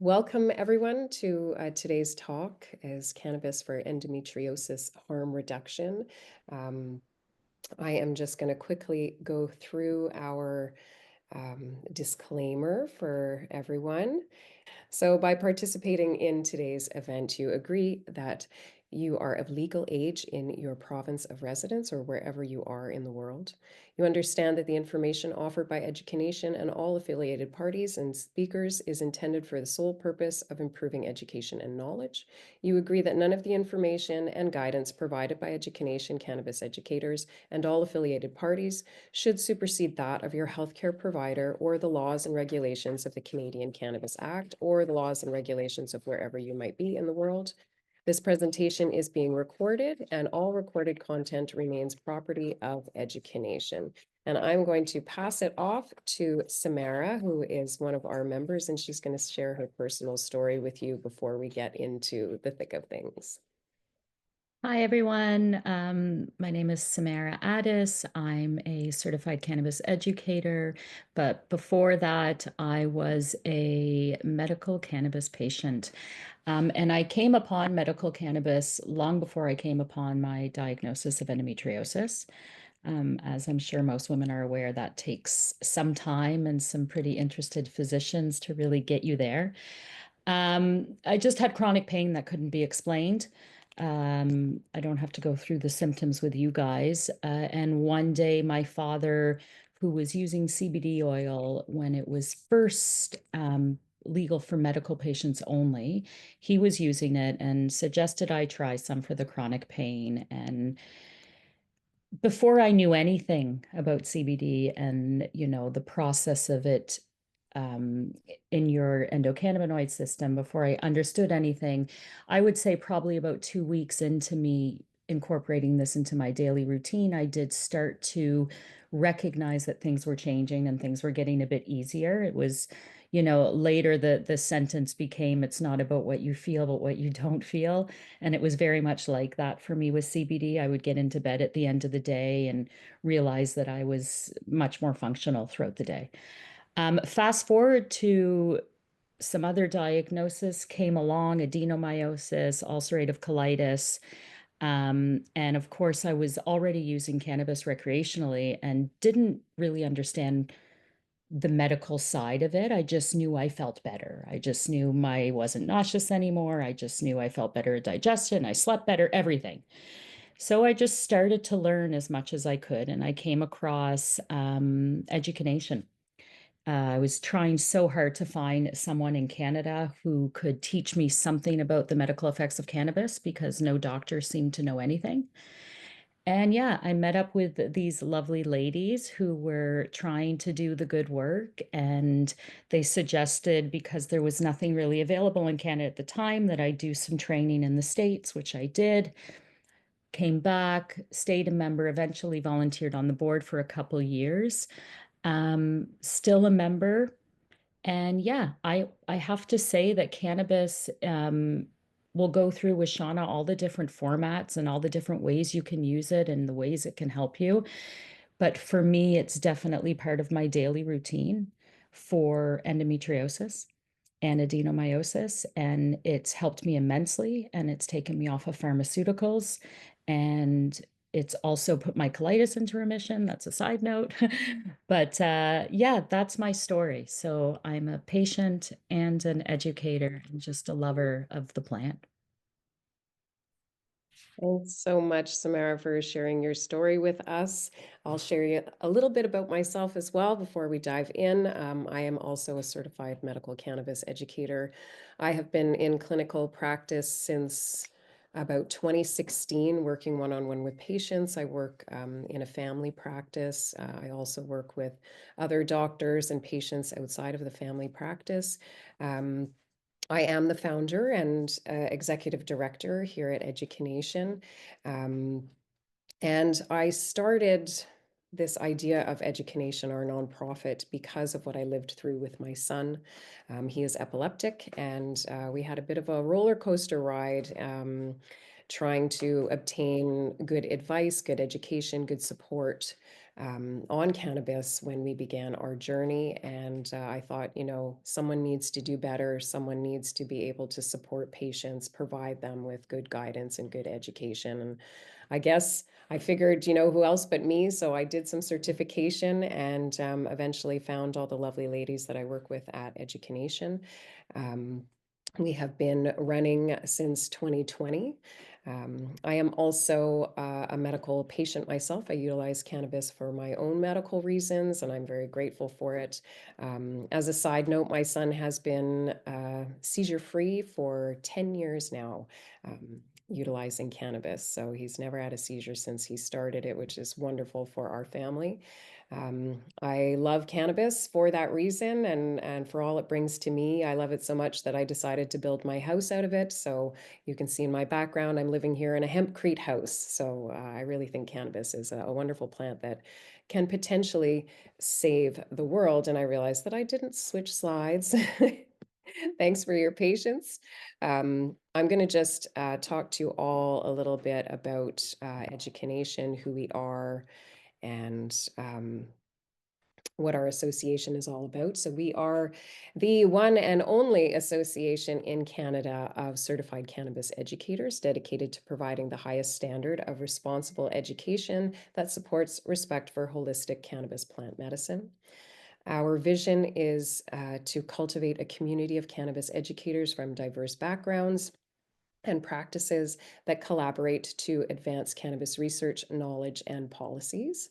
Welcome everyone to today's talk is Cannabis for Endometriosis Harm Reduction. Um, I am just going to quickly go through our disclaimer for everyone. So by participating in today's event, you agree that you are of legal age in your province of residence or wherever you are in the world. You understand that the information offered by Education and all affiliated parties and speakers is intended for the sole purpose of improving education and knowledge. You agree that none of the information and guidance provided by Education, cannabis educators, and all affiliated parties should supersede that of your healthcare provider or the laws and regulations of the Canadian Cannabis Act or the laws and regulations of wherever you might be in the world. This presentation is being recorded and all recorded content remains property of Education. And I'm going to pass it off to Samara, who is one of our members, and she's going to share her personal story with you before we get into the thick of things. Hi, everyone. My name is Samara Attis. I'm a certified cannabis educator, but before that, I was a medical cannabis patient. And I came upon medical cannabis long before I came upon my diagnosis of endometriosis. As I'm sure most women are aware, that takes some time and some pretty interested physicians to really get you there. I just had chronic pain that couldn't be explained. I don't have to go through the symptoms with you guys. And one day, my father, who was using CBD oil when it was first legal for medical patients only, he was using it and suggested I try some for the chronic pain. And before I knew anything about CBD and, the process of it um, in your endocannabinoid system, before I understood anything, I would say probably about 2 weeks into me incorporating this into my daily routine, I did start to recognize that things were changing and things were getting a bit easier. It was, later the sentence became, it's not about what you feel, but what you don't feel. And it was very much like that for me with CBD. I would get into bed at the end of the day and realize that I was much more functional throughout the day. Fast forward to some other diagnosis came along, adenomyosis, ulcerative colitis. And of course, I was already using cannabis recreationally and didn't really understand the medical side of it. I just knew I felt better. I just knew I wasn't nauseous anymore. I just knew I felt better at digestion. I slept better, everything. So I just started to learn as much as I could, and I came across education. I was trying so hard to find someone in Canada who could teach me something about the medical effects of cannabis because no doctor seemed to know anything. And yeah, I met up with these lovely ladies who were trying to do the good work. And they suggested, because there was nothing really available in Canada at the time, that I do some training in the States, which I did. Came back, stayed a member, eventually volunteered on the board for a couple years. Still a member. And yeah, I have to say that cannabis will go through with Shauna all the different formats and all the different ways you can use it and the ways it can help you. But for me, it's definitely part of my daily routine for endometriosis and adenomyosis, and it's helped me immensely, and it's taken me off of pharmaceuticals, and it's also put my colitis into remission. That's a side note. But yeah, that's my story. So I'm a patient and an educator and just a lover of the plant. Thanks so much, Samara, for sharing your story with us. I'll share you a little bit about myself as well before we dive in. I am also a certified medical cannabis educator. I have been in clinical practice since about 2016, working one-on-one with patients. I work in a family practice. I also work with other doctors and patients outside of the family practice. I am the founder and executive director here at Education. Um, and I started this idea of Education, our nonprofit, because of what I lived through with my son. He is epileptic, and we had a bit of a roller coaster ride trying to obtain good advice, good education, good support on cannabis when we began our journey. And I thought, someone needs to do better. Someone needs to be able to support patients, provide them with good guidance and good education. And I guess I figured, who else but me? So I did some certification and eventually found all the lovely ladies that I work with at Education. Um, we have been running since 2020. I am also a medical patient myself. I utilize cannabis for my own medical reasons, and I'm very grateful for it. As a side note, my son has been seizure-free for 10 years now, utilizing cannabis. So he's never had a seizure since he started it, which is wonderful for our family. I love cannabis for that reason and for all it brings to me. I love it so much that I decided to build my house out of it. So you can see in my background, I'm living here in a hempcrete house. So I really think cannabis is a wonderful plant that can potentially save the world. And I realized that I didn't switch slides. Thanks for your patience. I'm going to just talk to you all a little bit about education, who we are, and what our association is all about. So we are the one and only association in Canada of certified cannabis educators dedicated to providing the highest standard of responsible education that supports respect for holistic cannabis plant medicine. Our vision is to cultivate a community of cannabis educators from diverse backgrounds and practices that collaborate to advance cannabis research, knowledge, and policies,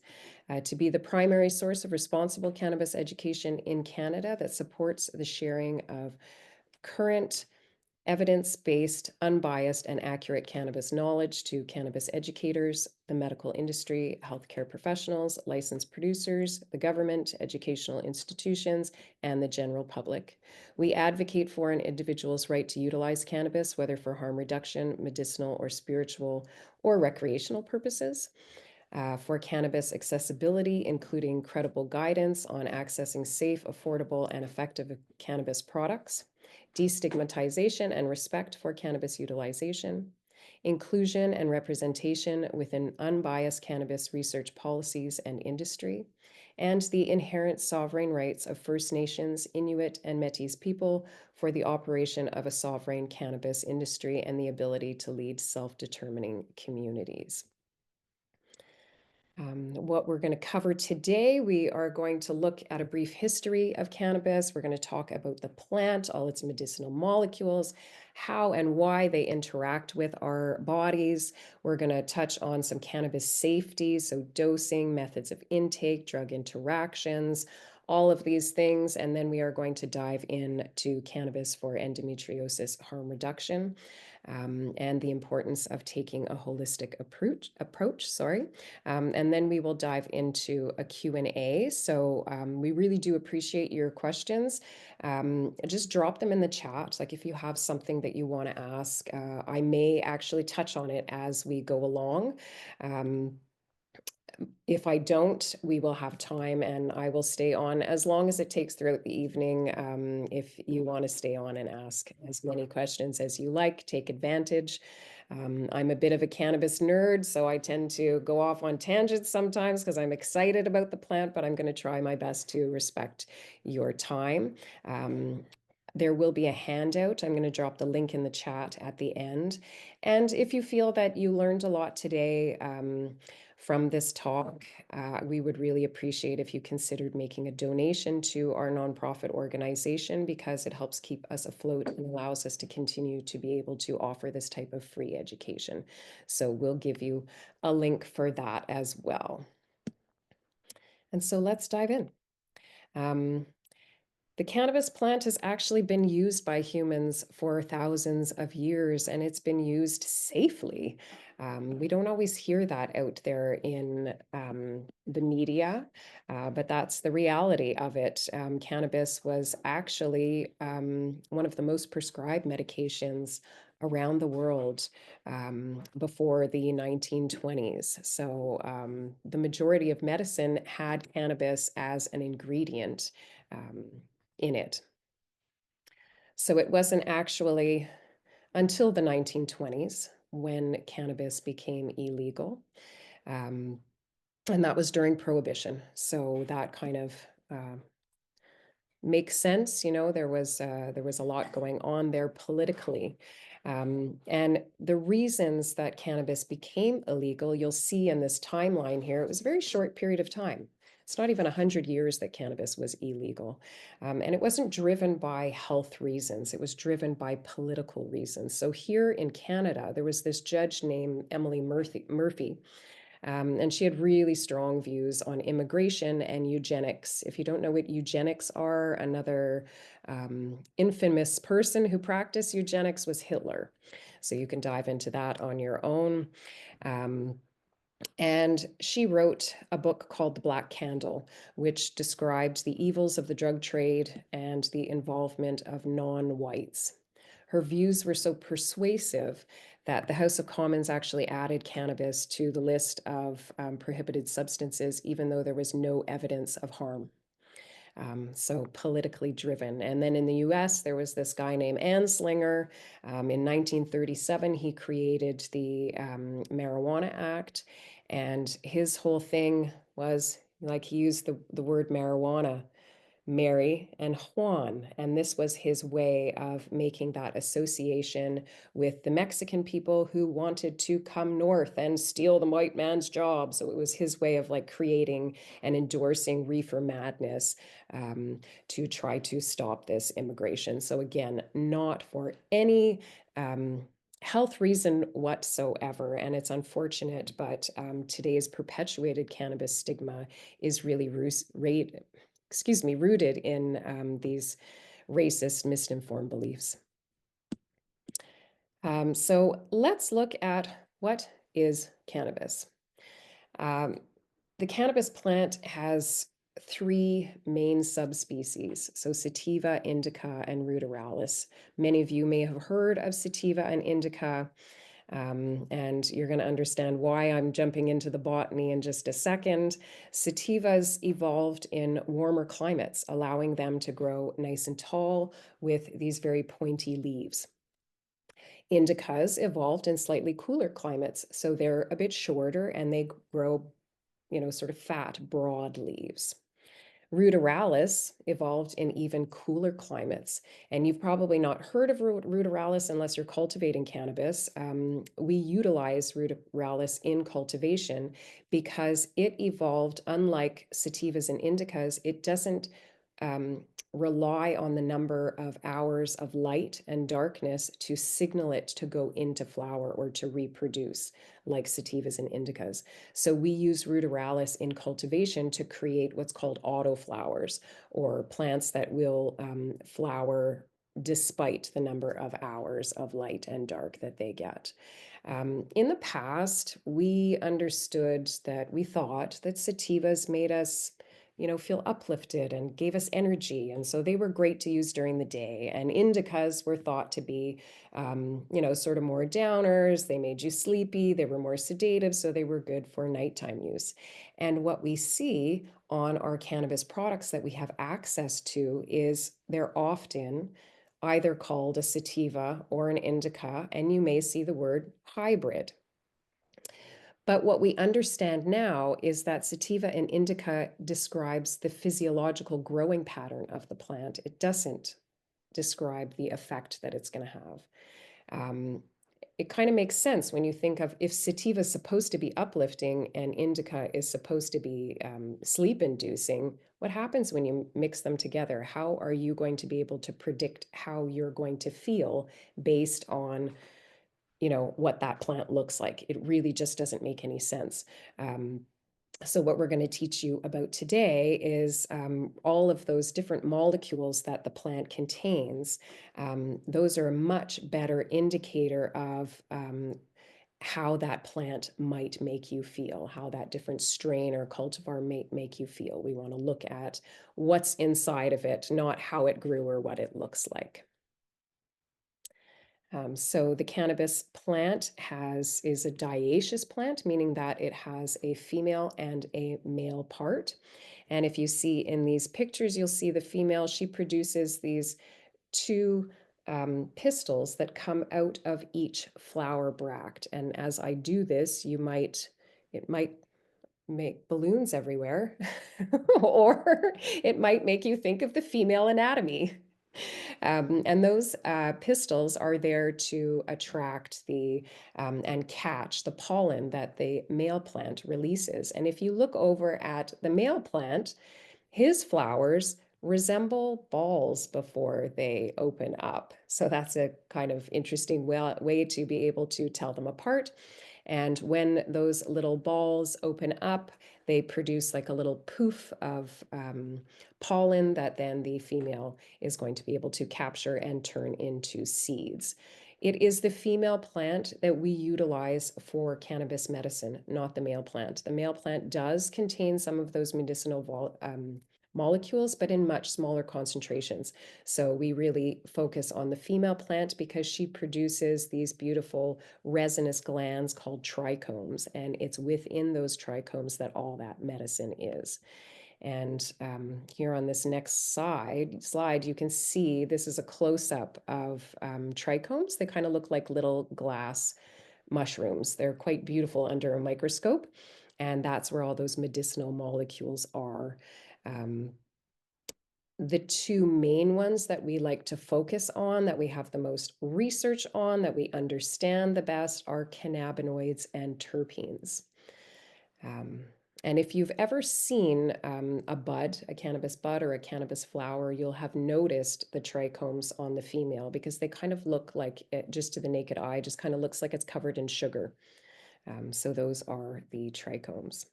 to be the primary source of responsible cannabis education in Canada that supports the sharing of current evidence-based, unbiased, and accurate cannabis knowledge to cannabis educators, the medical industry, healthcare professionals, licensed producers, the government, educational institutions, and the general public. We advocate for an individual's right to utilize cannabis, whether for harm reduction, medicinal or spiritual or recreational purposes. For cannabis accessibility, including credible guidance on accessing safe, affordable, and effective cannabis products, destigmatization and respect for cannabis utilization, inclusion and representation within unbiased cannabis research policies and industry, and the inherent sovereign rights of First Nations, Inuit, and Métis people for the operation of a sovereign cannabis industry and the ability to lead self-determining communities. What we're going to cover today, we are going to look at a brief history of cannabis. We're going to talk about the plant, all its medicinal molecules, how and why they interact with our bodies. We're going to touch on some cannabis safety, so dosing, methods of intake, drug interactions, all of these things. And then we are going to dive into cannabis for endometriosis harm reduction. And the importance of taking a holistic approach, sorry. And then we will dive into a Q&A. So we really do appreciate your questions. Just drop them in the chat. Like if you have something that you want to ask, I may actually touch on it as we go along. If I don't, we will have time and I will stay on as long as it takes throughout the evening. If you want to stay on and ask as many questions as you like, take advantage. I'm a bit of a cannabis nerd, so I tend to go off on tangents sometimes because I'm excited about the plant, but I'm going to try my best to respect your time. There will be a handout. I'm going to drop the link in the chat at the end. And if you feel that you learned a lot today, from this talk, we would really appreciate if you considered making a donation to our nonprofit organization because it helps keep us afloat and allows us to continue to be able to offer this type of free education. So we'll give you a link for that as well. And so let's dive in. The cannabis plant has actually been used by humans for thousands of years, and it's been used safely. We don't always hear that out there in the media, but that's the reality of it. Cannabis was actually one of the most prescribed medications around the world before the 1920s. So the majority of medicine had cannabis as an ingredient. Um, in it. So it wasn't actually until the 1920s when cannabis became illegal. Um, And that was during Prohibition. So that kind of uh, makes sense. There was a lot going on there politically. And the reasons that cannabis became illegal, you'll see in this timeline here, it was a very short period of time. It's not even 100 years that cannabis was illegal. And it wasn't driven by health reasons, it was driven by political reasons. So here in Canada, there was this judge named Emily Murphy, and she had really strong views on immigration and eugenics. If you don't know what eugenics are, another infamous person who practiced eugenics was Hitler. So you can dive into that on your own. Um, and she wrote a book called The Black Candle, which described the evils of the drug trade and the involvement of non whites. Her views were so persuasive that the House of Commons actually added cannabis to the list of prohibited substances, even though there was no evidence of harm. So politically driven. And then in the US, there was this guy named Anslinger. In 1937, he created the Marijuana Act. And his whole thing was like he used the word marijuana, Mary and Juan. And this was his way of making that association with the Mexican people who wanted to come north and steal the white man's job. So it was his way of like creating and endorsing reefer madness to try to stop this immigration. So again, not for any health reason whatsoever. And it's unfortunate, but today's perpetuated cannabis stigma is really rooted in these racist, misinformed beliefs. So let's look at what is cannabis. Um, the cannabis plant has three main subspecies, so sativa, indica, and ruderalis. Many of you may have heard of sativa and indica. And you're going to understand why I'm jumping into the botany in just a second. Sativas evolved in warmer climates, allowing them to grow nice and tall with these very pointy leaves. Indicas evolved in slightly cooler climates, so they're a bit shorter and they grow, sort of fat, broad leaves. Ruderalis evolved in even cooler climates. And you've probably not heard of ruderalis unless you're cultivating cannabis. We utilize ruderalis in cultivation because it evolved, unlike sativas and indicas, it doesn't um, rely on the number of hours of light and darkness to signal it to go into flower or to reproduce like sativas and indicas. So we use ruderalis in cultivation to create what's called autoflowers, or plants that will flower despite the number of hours of light and dark that they get. In the past, we thought that sativas made us feel uplifted and gave us energy. And so they were great to use during the day. And indicas were thought to be, sort of more downers. They made you sleepy. They were more sedative. So they were good for nighttime use. And what we see on our cannabis products that we have access to is they're often either called a sativa or an indica, and you may see the word hybrid. But what we understand now is that sativa and indica describes the physiological growing pattern of the plant. It doesn't describe the effect that it's going to have. Um, it kind of makes sense when you think of if sativa is supposed to be uplifting and indica is supposed to be sleep inducing, what happens when you mix them together? How are you going to be able to predict how you're going to feel based on what that plant looks like? It really just doesn't make any sense. So what we're going to teach you about today is all of those different molecules that the plant contains. Those are a much better indicator of how that plant might make you feel, how that different strain or cultivar may make you feel. We want to look at what's inside of it, not how it grew or what it looks like. So the cannabis plant is a dioecious plant, meaning that it has a female and a male part. And if you see in these pictures, you'll see the female, she produces these two pistils that come out of each flower bract. And as I do this, it might make balloons everywhere, or it might make you think of the female anatomy. And those pistils are there to attract and catch the pollen that the male plant releases. And if you look over at the male plant, his flowers resemble balls before they open up. So that's a kind of interesting way to be able to tell them apart. And when those little balls open up, they produce like a little poof of pollen that then the female is going to be able to capture and turn into seeds. It is the female plant that we utilize for cannabis medicine, not the male plant. The male plant does contain some of those medicinal molecules, but in much smaller concentrations. So we really focus on the female plant because she produces these beautiful resinous glands called trichomes, and it's within those trichomes that all that medicine is. And here on this next slide, you can see this is a close-up of trichomes. They kind of look like little glass mushrooms. They're quite beautiful under a microscope, and that's where all those medicinal molecules are. Um, the two main ones that we like to focus on, that we have the most research on, that we understand the best, are cannabinoids and terpenes. Um, and if you've ever seen a cannabis bud or a cannabis flower, you'll have noticed the trichomes on the female because they kind of look like it, just to the naked eye, just kind of looks like it's covered in sugar. So those are the trichomes.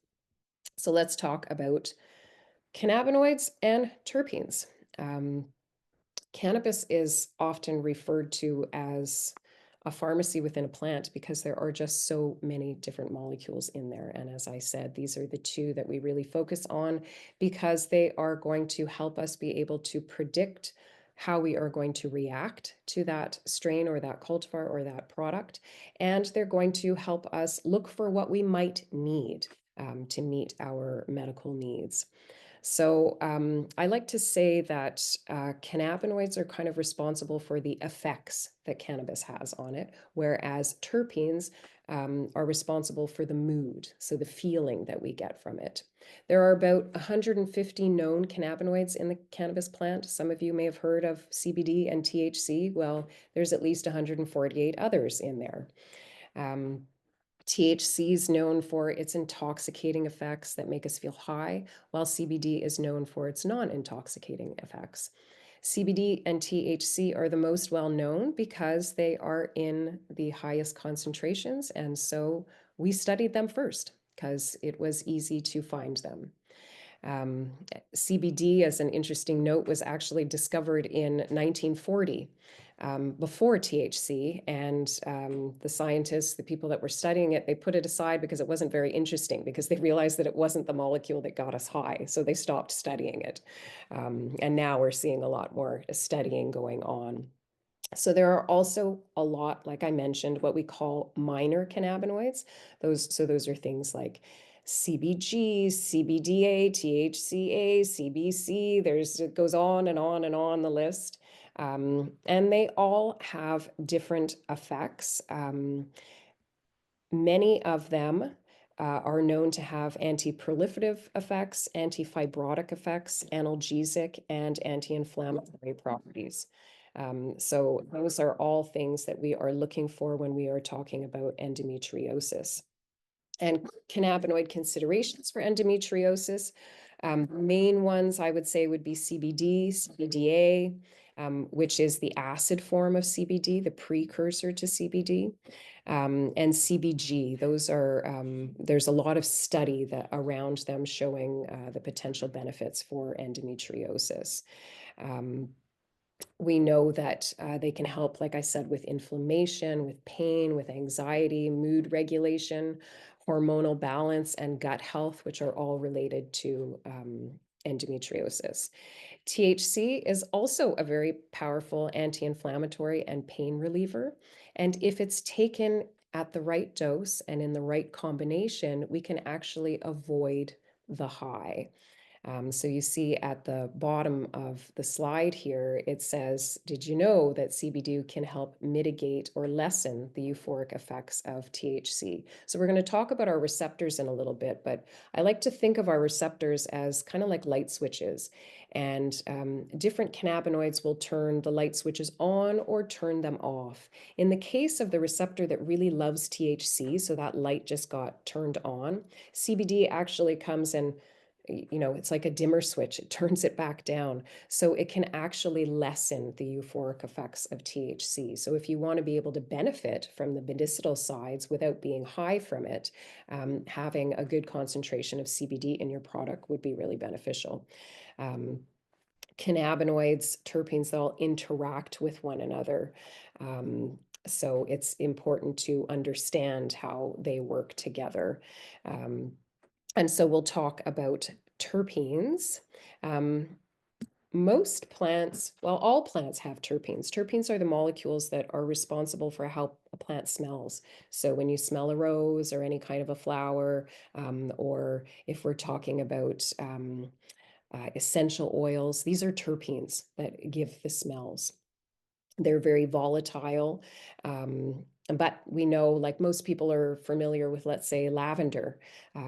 So let's talk about cannabinoids and terpenes. Um, Cannabis is often referred to as a pharmacy within a plant because there are just so many different molecules in there. And as I said, these are the two that we really focus on because they are going to help us be able to predict how we are going to react to that strain or that cultivar or that product. And they're going to help us look for what we might need to meet our medical needs. So I like to say that cannabinoids are kind of responsible for the effects that cannabis has on it, whereas terpenes are responsible for the mood, so the feeling that we get from it. There are about 150 known cannabinoids in the cannabis plant. Some of you may have heard of CBD and THC. Well, there's at least 148 others in there. Um, THC is known for its intoxicating effects that make us feel high, while CBD is known for its non-intoxicating effects. CBD and THC are the most well known because they are in the highest concentrations, and so we studied them first because it was easy to find them. Um, CBD, as an interesting note, was actually discovered in 1940, before THC, and the scientists, the people that were studying it, they put it aside because it wasn't very interesting because they realized that it wasn't the molecule that got us high, so they stopped studying it. And now we're seeing a lot more studying going on. So there are also a lot, like I mentioned, what we call minor cannabinoids. Those are things like CBG, CBDA, THCA, CBC. It goes on and on and on the list. And they all have different effects. Many of them are known to have anti-proliferative effects, anti-fibrotic effects, analgesic, and anti-inflammatory properties. So those are all things that we are looking for when we are talking about endometriosis. And cannabinoid considerations for endometriosis, main ones I would say would be CBD, CBDA, which is the acid form of CBD, the precursor to CBD, and CBG. There's a lot of study around them showing the potential benefits for endometriosis. Um, we know that they can help, like I said, with inflammation, with pain, with anxiety, mood regulation, hormonal balance, and gut health, which are all related to endometriosis. THC is also a very powerful anti-inflammatory and pain reliever. And if it's taken at the right dose and in the right combination, we can actually avoid the high. So you see at the bottom of the slide here, it says, did you know that CBD can help mitigate or lessen the euphoric effects of THC? So we're going to talk about our receptors in a little bit, but I like to think of our receptors as kind of like light switches. And different cannabinoids will turn the light switches on or turn them off. In the case of the receptor that really loves THC, so that light just got turned on, CBD actually comes and it's like a dimmer switch. It turns it back down. So it can actually lessen the euphoric effects of THC. So if you want to be able to benefit from the medicinal sides without being high from it, having a good concentration of CBD in your product would be really beneficial. Um, Cannabinoids, terpenes, they'll interact with one another. So it's important to understand how they work together. And so we'll talk about terpenes. Um, Most plants, well, all plants have terpenes. Terpenes are the molecules that are responsible for how a plant smells. So when you smell a rose or any kind of a flower, or if we're talking about essential oils, these are terpenes that give the smells. They're very volatile. But we know, like most people are familiar with, let's say, lavender.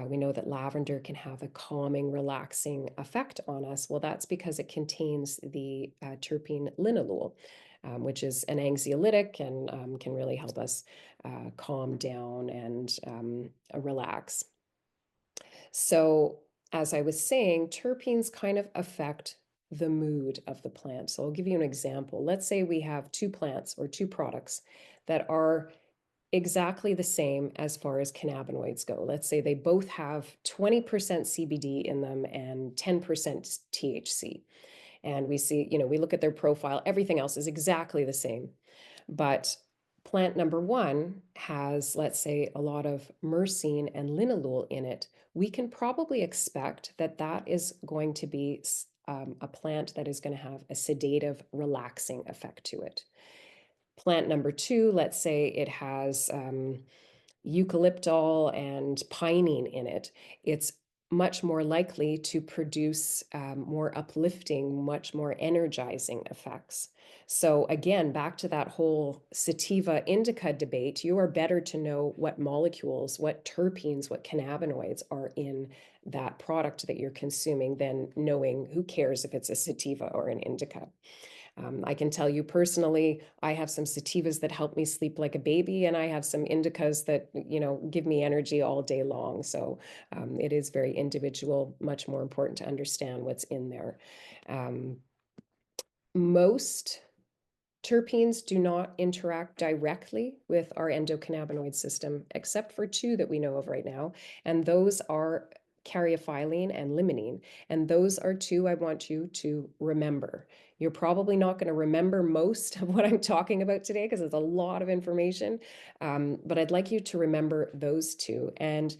We know that lavender can have a calming, relaxing effect on us. Well, that's because it contains the terpene linalool, which is an anxiolytic and can really help us calm down and relax. So, as I was saying, terpenes kind of affect the mood of the plant. So, I'll give you an example. Let's say we have two plants or two products that are exactly the same as far as cannabinoids go. Let's say they both have 20% CBD in them and 10% THC. And we see, we look at their profile, everything else is exactly the same. But plant number one has, let's say, a lot of myrcene and linalool in it. We can probably expect that that is going to be a plant that is going to have a sedative, relaxing effect to it. Plant number two, let's say it has eucalyptol and pinene in it, it's much more likely to produce more uplifting, much more energizing effects. So, again, back to that whole sativa indica debate, you are better to know what molecules, what terpenes, what cannabinoids are in that product that you're consuming than knowing who cares if it's a sativa or an indica. I can tell you personally, I have some sativas that help me sleep like a baby, and I have some indicas that, give me energy all day long. So it is very individual, much more important to understand what's in there. Um, Most terpenes do not interact directly with our endocannabinoid system, except for two that we know of right now, and those are caryophyllene and limonene. And those are two I want you to remember. You're probably not going to remember most of what I'm talking about today because it's a lot of information, but I'd like you to remember those two. And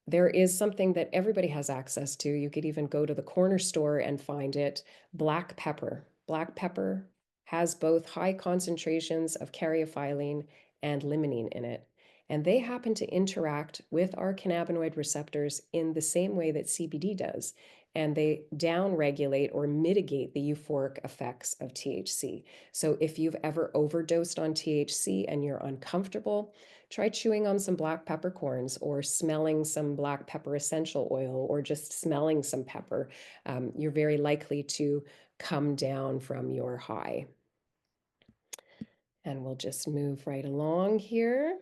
there is something that everybody has access to. You could even go to the corner store and find it. Black pepper. Black pepper has both high concentrations of caryophyllene and limonene in it. And they happen to interact with our cannabinoid receptors in the same way that CBD does. And they downregulate or mitigate the euphoric effects of THC. So if you've ever overdosed on THC and you're uncomfortable, try chewing on some black peppercorns or smelling some black pepper essential oil or just smelling some pepper. You're very likely to come down from your high. And we'll just move right along here.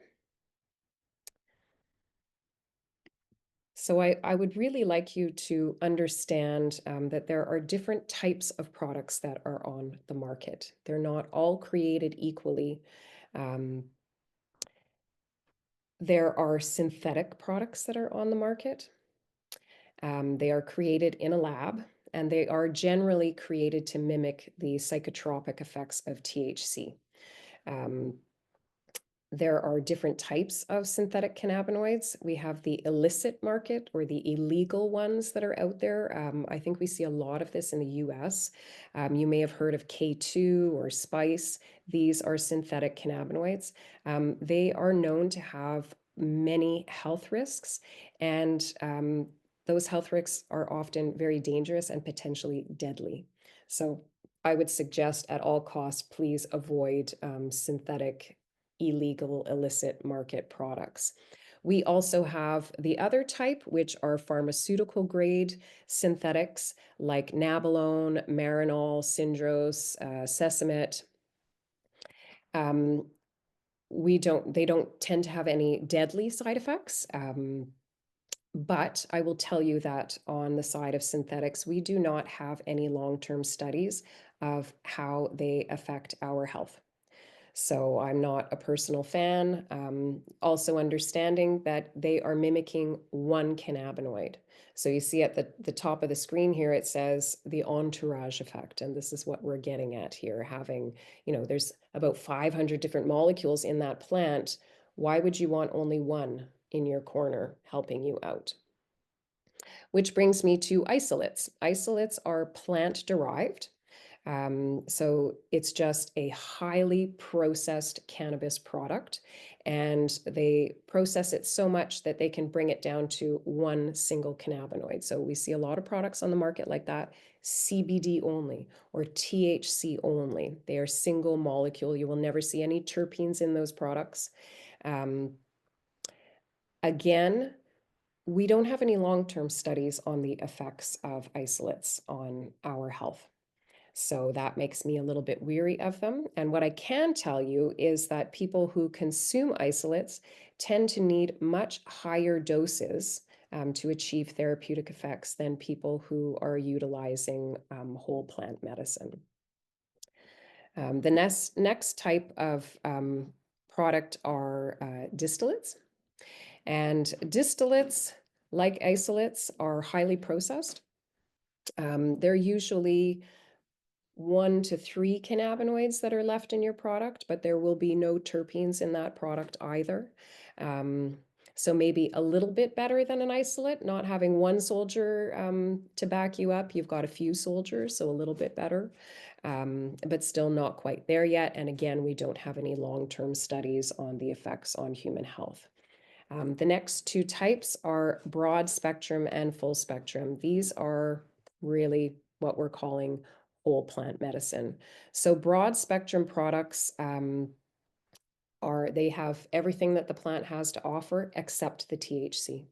So I would really like you to understand that there are different types of products that are on the market. They're not all created equally. Um, there are synthetic products that are on the market. They are created in a lab, and they are generally created to mimic the psychotropic effects of THC. Um, there are different types of synthetic cannabinoids. We have the illicit market or the illegal ones that are out there. I think we see a lot of this in the US. You may have heard of K2 or Spice. These are synthetic cannabinoids. They are known to have many health risks, and those health risks are often very dangerous and potentially deadly. So I would suggest at all costs, please avoid synthetic, illegal, illicit market products. We also have the other type, which are pharmaceutical grade synthetics like nabilone, marinol, syndrose, Sesamet. Um, they don't tend to have any deadly side effects. But I will tell you that on the side of synthetics, we do not have any long-term studies of how they affect our health. So I'm not a personal fan. Also understanding that they are mimicking one cannabinoid. So you see at the top of the screen here, it says the entourage effect. And this is what we're getting at here, having, there's about 500 different molecules in that plant. Why would you want only one in your corner helping you out? Which brings me to isolates. Isolates are plant derived. So it's just a highly processed cannabis product, and they process it so much that they can bring it down to one single cannabinoid. So we see a lot of products on the market like that, CBD only or THC only. They are single molecule. You will never see any terpenes in those products. Um, Again, we don't have any long-term studies on the effects of isolates on our health. So that makes me a little bit weary of them. And what I can tell you is that people who consume isolates tend to need much higher doses to achieve therapeutic effects than people who are utilizing whole plant medicine. The next type of product are distillates. And distillates, like isolates, are highly processed. They're usually 1 to 3 cannabinoids that are left in your product, but there will be no terpenes in that product either. Um, so maybe a little bit better than an isolate, not having one soldier to back you up. You've got a few soldiers, so a little bit better, but still not quite there yet. And again, we don't have any long-term studies on the effects on human health. The next two types are broad spectrum and full spectrum. These are really what we're calling whole plant medicine. So broad spectrum products they have everything that the plant has to offer except the THC.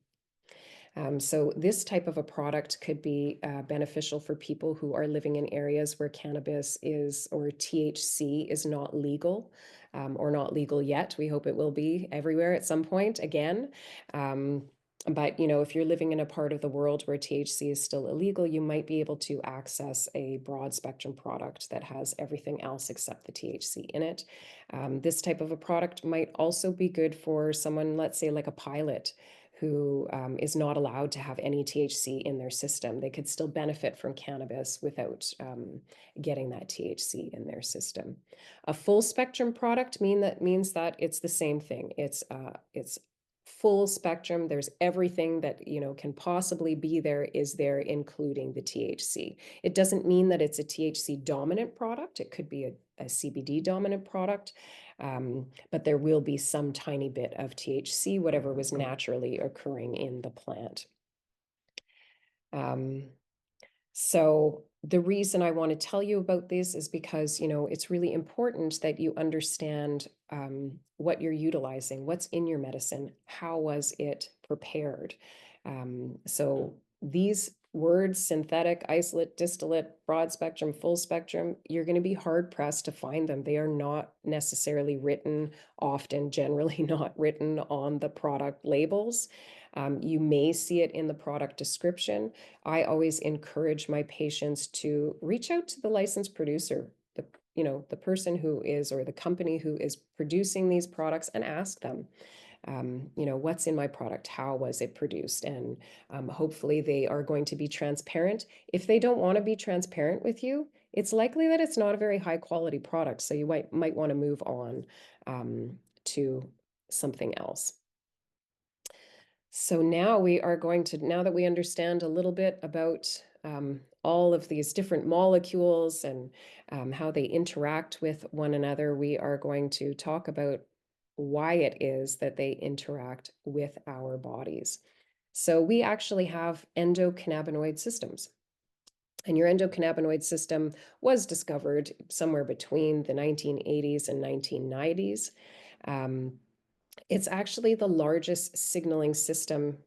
So this type of a product could be beneficial for people who are living in areas where cannabis is or THC is not legal or not legal yet. We hope it will be everywhere at some point again. Um, but if you're living in a part of the world where THC is still illegal, you might be able to access a broad spectrum product that has everything else except the THC in it. This type of a product might also be good for someone, let's say like a pilot who is not allowed to have any THC in their system. They could still benefit from cannabis without getting that THC in their system. A full spectrum product means that it's the same thing. It's full spectrum. There's everything that can possibly be there is there, including the THC. It doesn't mean that it's a THC dominant product. It could be a CBD dominant product. But there will be some tiny bit of THC, whatever was naturally occurring in the plant. Um, so the reason I want to tell you about this is because, it's really important that you understand what you're utilizing, what's in your medicine, how was it prepared. So these words, synthetic, isolate, distillate, broad spectrum, full spectrum, you're going to be hard pressed to find them. They are not necessarily written, often generally not written on the product labels. You may see it in the product description. I always encourage my patients to reach out to the licensed producer, the person who is, or the company who is producing these products, and ask them, what's in my product? How was it produced? And hopefully they are going to be transparent. If they don't want to be transparent with you, it's likely that it's not a very high quality product. So you might want to move on to something else. So now now that we understand a little bit about all of these different molecules and how they interact with one another, we are going to talk about why it is that they interact with our bodies. So we actually have endocannabinoid systems. And your endocannabinoid system was discovered somewhere between the 1980s and 1990s. Um, it's actually the largest signaling system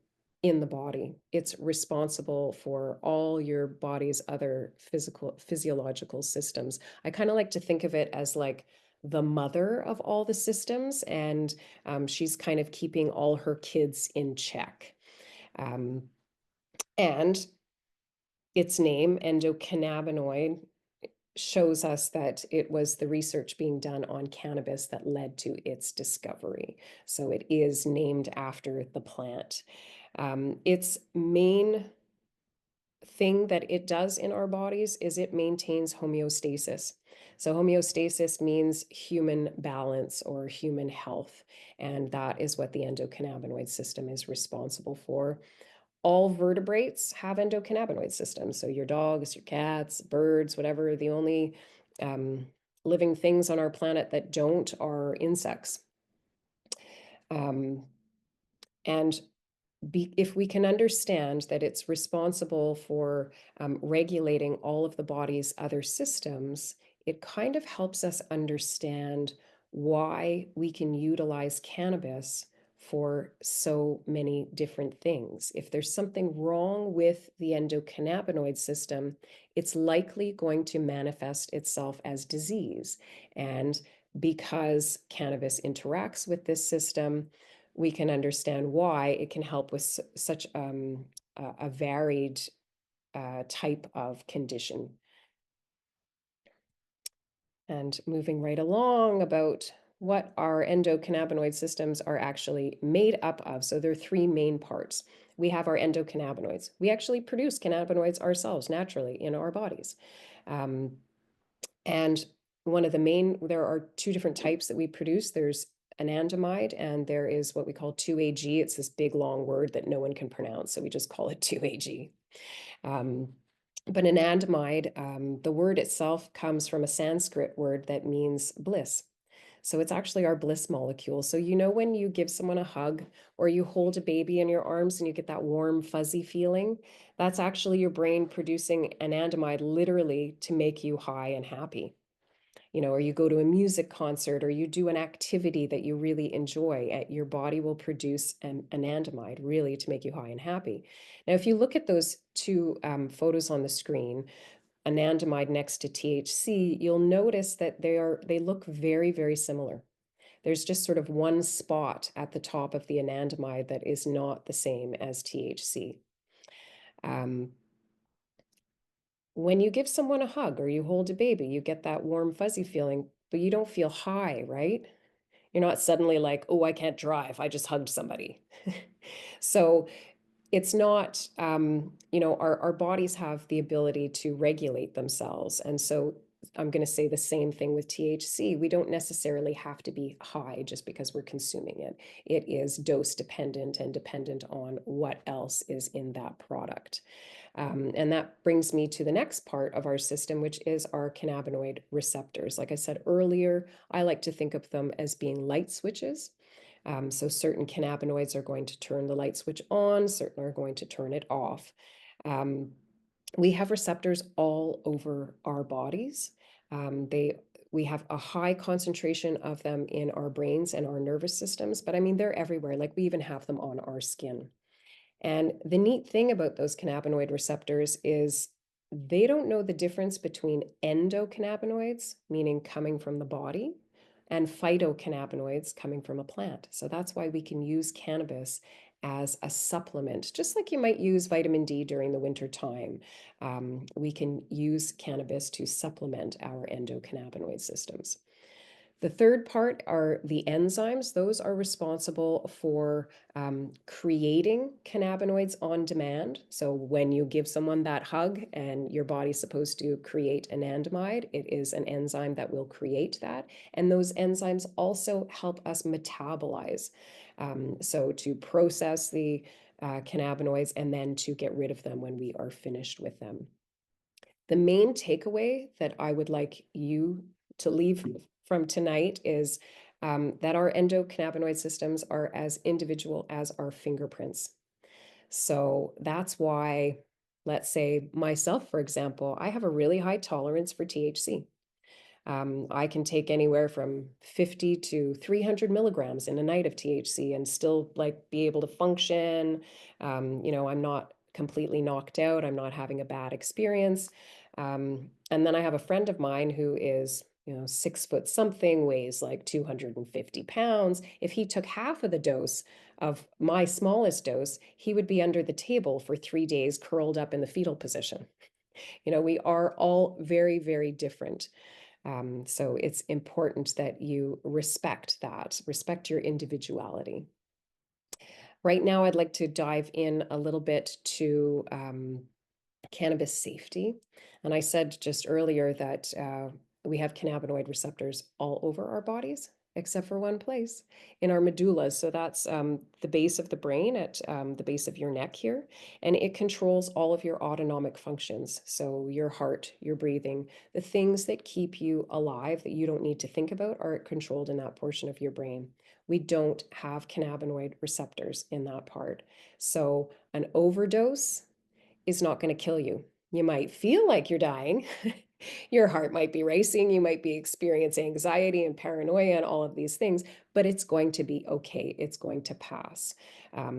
in the body. It's responsible for all your body's other physiological systems. I kind of like to think of it as like the mother of all the systems, and she's kind of keeping all her kids in check. Um, and its name, endocannabinoid, shows us that it was the research being done on cannabis that led to its discovery. So it is named after the plant. Its main thing that it does in our bodies is it maintains homeostasis. So homeostasis means human balance or human health, and that is what the endocannabinoid system is responsible for. All vertebrates have endocannabinoid systems. So your dogs, your cats, birds, whatever, the only um, living things on our planet that don't are insects. Um, and if we can understand that it's responsible for regulating all of the body's other systems, it kind of helps us understand why we can utilize cannabis for so many different things. If there's something wrong with the endocannabinoid system, it's likely going to manifest itself as disease. And because cannabis interacts with this system, we can understand why it can help with such a varied type of condition. And moving right along about what our endocannabinoid systems are actually made up of. So there are three main parts. We have our endocannabinoids. We actually produce cannabinoids ourselves naturally in our bodies. Um, and there are two different types that we produce. There's anandamide, and there is what we call 2-AG. It's this big long word that no one can pronounce, so we just call it 2-AG. Um, but anandamide, the word itself comes from a Sanskrit word that means bliss. So it's actually our bliss molecule. So you know when you give someone a hug or you hold a baby in your arms and you get that warm, fuzzy feeling, that's actually your brain producing anandamide literally to make you high and happy. Or you go to a music concert or you do an activity that you really enjoy, your body will produce an anandamide really to make you high and happy. Now, if you look at those two photos on the screen, anandamide next to THC, you'll notice that they look very, very similar. There's just sort of one spot at the top of the anandamide that is not the same as THC. Um, when you give someone a hug or you hold a baby, you get that warm, fuzzy feeling, but you don't feel high, right? You're not suddenly like, oh, I can't drive. I just hugged somebody. So it's not, our bodies have the ability to regulate themselves. And so I'm going to say the same thing with THC. We don't necessarily have to be high just because we're consuming it. It is dose dependent and dependent on what else is in that product. And that brings me to the next part of our system, which is our cannabinoid receptors. Like I said earlier, I like to think of them as being light switches. So certain cannabinoids are going to turn the light switch on, certain are going to turn it off. Um, we have receptors all over our bodies. We have a high concentration of them in our brains and our nervous systems, but I mean, they're everywhere. Like we even have them on our skin. And the neat thing about those cannabinoid receptors is they don't know the difference between endocannabinoids, meaning coming from the body, and phytocannabinoids coming from a plant. So that's why we can use cannabis as a supplement, just like you might use vitamin D during the winter time. We can use cannabis to supplement our endocannabinoid systems. The third part are the enzymes. Those are responsible for creating cannabinoids on demand. So when you give someone that hug and your body's supposed to create anandamide, it is an enzyme that will create that. And those enzymes also help us metabolize. So to process the cannabinoids and then to get rid of them when we are finished with them. The main takeaway that I would like you to leave from tonight is that our endocannabinoid systems are as individual as our fingerprints. So that's why, let's say myself, for example, I have a really high tolerance for THC. I can take anywhere from 50 to 300 milligrams in a night of THC and still like be able to function. I'm not completely knocked out. I'm not having a bad experience. And then I have a friend of mine who is, 6 foot something, weighs like 250 pounds. If he took half of the dose of my smallest dose, he would be under the table for 3 days, curled up in the fetal position. We are all very, very different. So it's important that you respect your individuality. Right now, I'd like to dive in a little bit to cannabis safety. And I said just earlier that we have cannabinoid receptors all over our bodies, except for one place in our medullas. So that's the base of the brain at the base of your neck here. And it controls all of your autonomic functions. So your heart, your breathing, the things that keep you alive that you don't need to think about are controlled in that portion of your brain. We don't have cannabinoid receptors in that part. So an overdose is not going to kill you. You might feel like you're dying. Your heart might be racing. You might be experiencing anxiety and paranoia and all of these things, but it's going to be okay. It's going to pass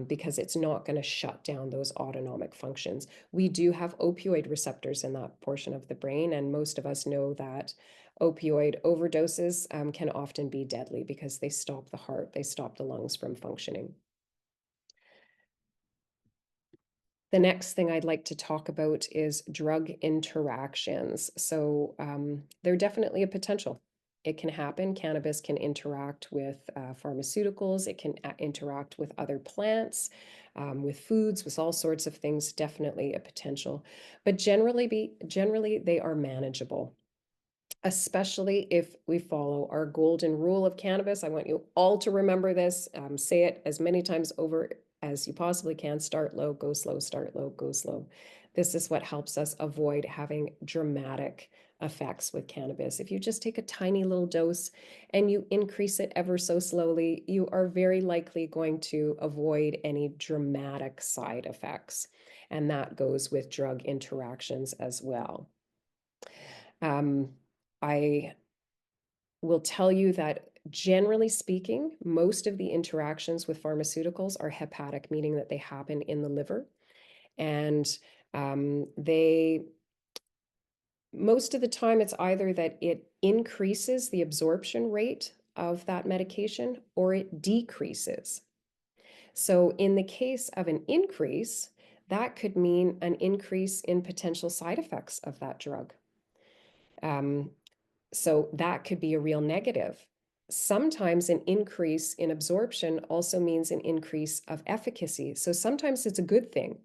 because it's not going to shut down those autonomic functions. We do have opioid receptors in that portion of the brain, and most of us know that opioid overdoses can often be deadly because they stop the heart, they stop the lungs from functioning. The next thing I'd like to talk about is drug interactions. So they're definitely a potential. It can happen. Cannabis can interact with pharmaceuticals. It can interact with other plants, with foods, with all sorts of things. Definitely a potential, but generally they are manageable, especially if we follow our golden rule of cannabis. I want you all to remember this. Say it as many times over as you possibly can. Start low, go slow, start low, go slow. This is what helps us avoid having dramatic effects with cannabis. If you just take a tiny little dose and you increase it ever so slowly, you are very likely going to avoid any dramatic side effects. And that goes with drug interactions as well. Um, I will tell you that generally speaking, most of the interactions with pharmaceuticals are hepatic, meaning that they happen in the liver. And they, most of the time, it's either that it increases the absorption rate of that medication or it decreases. So, in the case of an increase, that could mean an increase in potential side effects of that drug. Um, So that could be a real negative. Sometimes an increase in absorption also means an increase of efficacy. So sometimes it's a good thing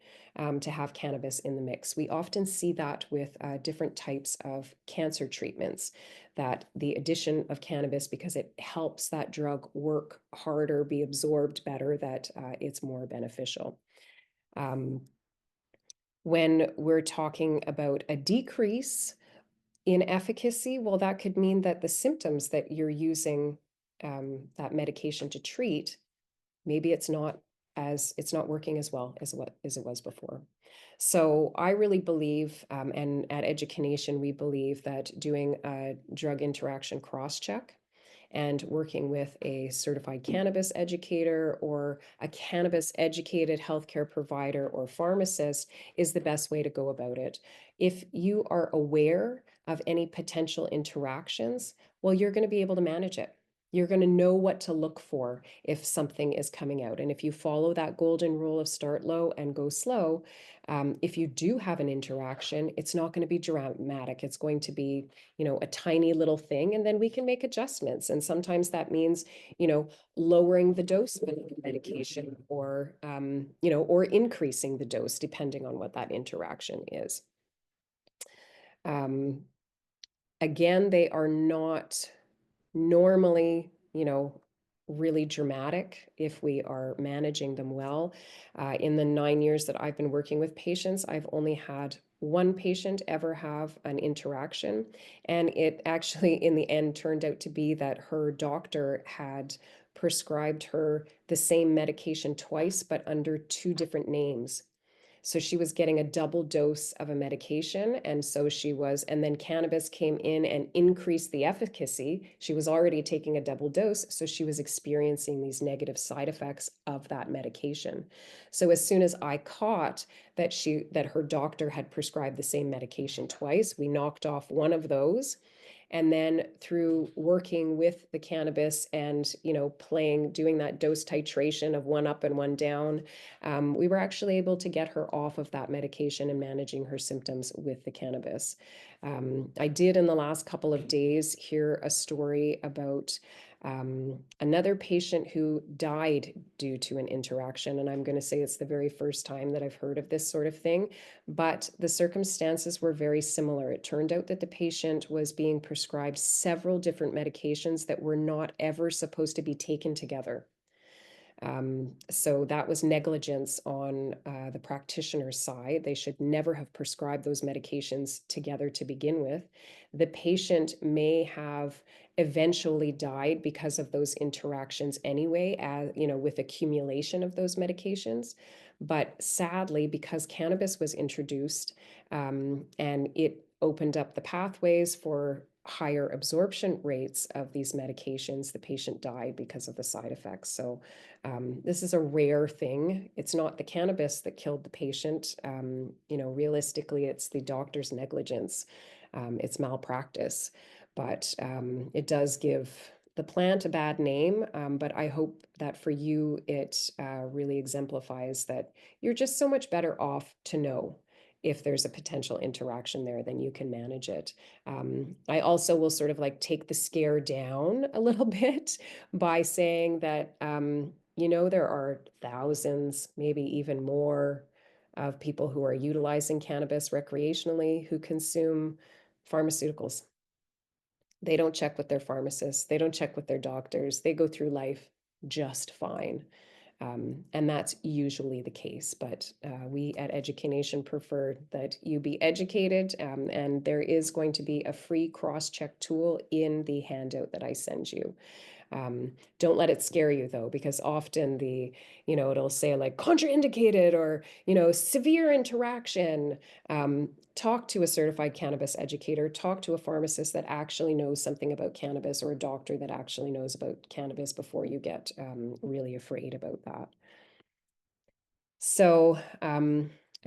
to have cannabis in the mix. We often see that with different types of cancer treatments, that the addition of cannabis, because it helps that drug work harder, be absorbed better, that it's more beneficial. Um, when we're talking about a decrease, in efficacy, well, that could mean that the symptoms that you're using that medication to treat, maybe it's not working as well as it was before. So I really believe, and at Education, we believe that doing a drug interaction cross check and working with a certified cannabis educator or a cannabis educated healthcare provider or pharmacist is the best way to go about it. If you are aware of any potential interactions, well, you're going to be able to manage it. You're going to know what to look for if something is coming out. And if you follow that golden rule of start low and go slow, if you do have an interaction, it's not going to be dramatic. It's going to be, a tiny little thing, and then we can make adjustments. And sometimes that means, lowering the dose of the medication or increasing the dose depending on what that interaction is. Um, Again, they are not normally, really dramatic if we are managing them well. In the 9 years that I've been working with patients, I've only had one patient ever have an interaction. And it actually, in the end, turned out to be that her doctor had prescribed her the same medication twice, but under two different names. So she was getting a double dose of a medication. And then cannabis came in and increased the efficacy. She was already taking a double dose. So she was experiencing these negative side effects of that medication. So as soon as I caught that her doctor had prescribed the same medication twice, we knocked off one of those. And then through working with the cannabis and, doing that dose titration of one up and one down, we were actually able to get her off of that medication and managing her symptoms with the cannabis. I did in the last couple of days hear a story about another patient who died due to an interaction. And I'm going to say it's the very first time that I've heard of this sort of thing, but the circumstances were very similar. It turned out that the patient was being prescribed several different medications that were not ever supposed to be taken together. So that was negligence on the practitioner's side. They should never have prescribed those medications together to begin with. The patient may have eventually died because of those interactions anyway, with accumulation of those medications. But sadly, because cannabis was introduced, and it opened up the pathways for higher absorption rates of these medications, the patient died because of the side effects. So this is a rare thing. It's not the cannabis that killed the patient. Realistically, it's the doctor's negligence. It's malpractice, but it does give the plant a bad name. But I hope that for you, it really exemplifies that you're just so much better off to know if there's a potential interaction there, then you can manage it. I also will sort of like take the scare down a little bit by saying that, there are thousands, maybe even more, of people who are utilizing cannabis recreationally who consume pharmaceuticals. They don't check with their pharmacists, they don't check with their doctors, they go through life just fine. And that's usually the case. But we at Education prefer that you be educated, and there is going to be a free cross-check tool in the handout that I send you. Don't let it scare you though, because often it'll say like contraindicated or, severe interaction. Talk to a certified cannabis educator, talk to a pharmacist that actually knows something about cannabis or a doctor that actually knows about cannabis before you get really afraid about that. So,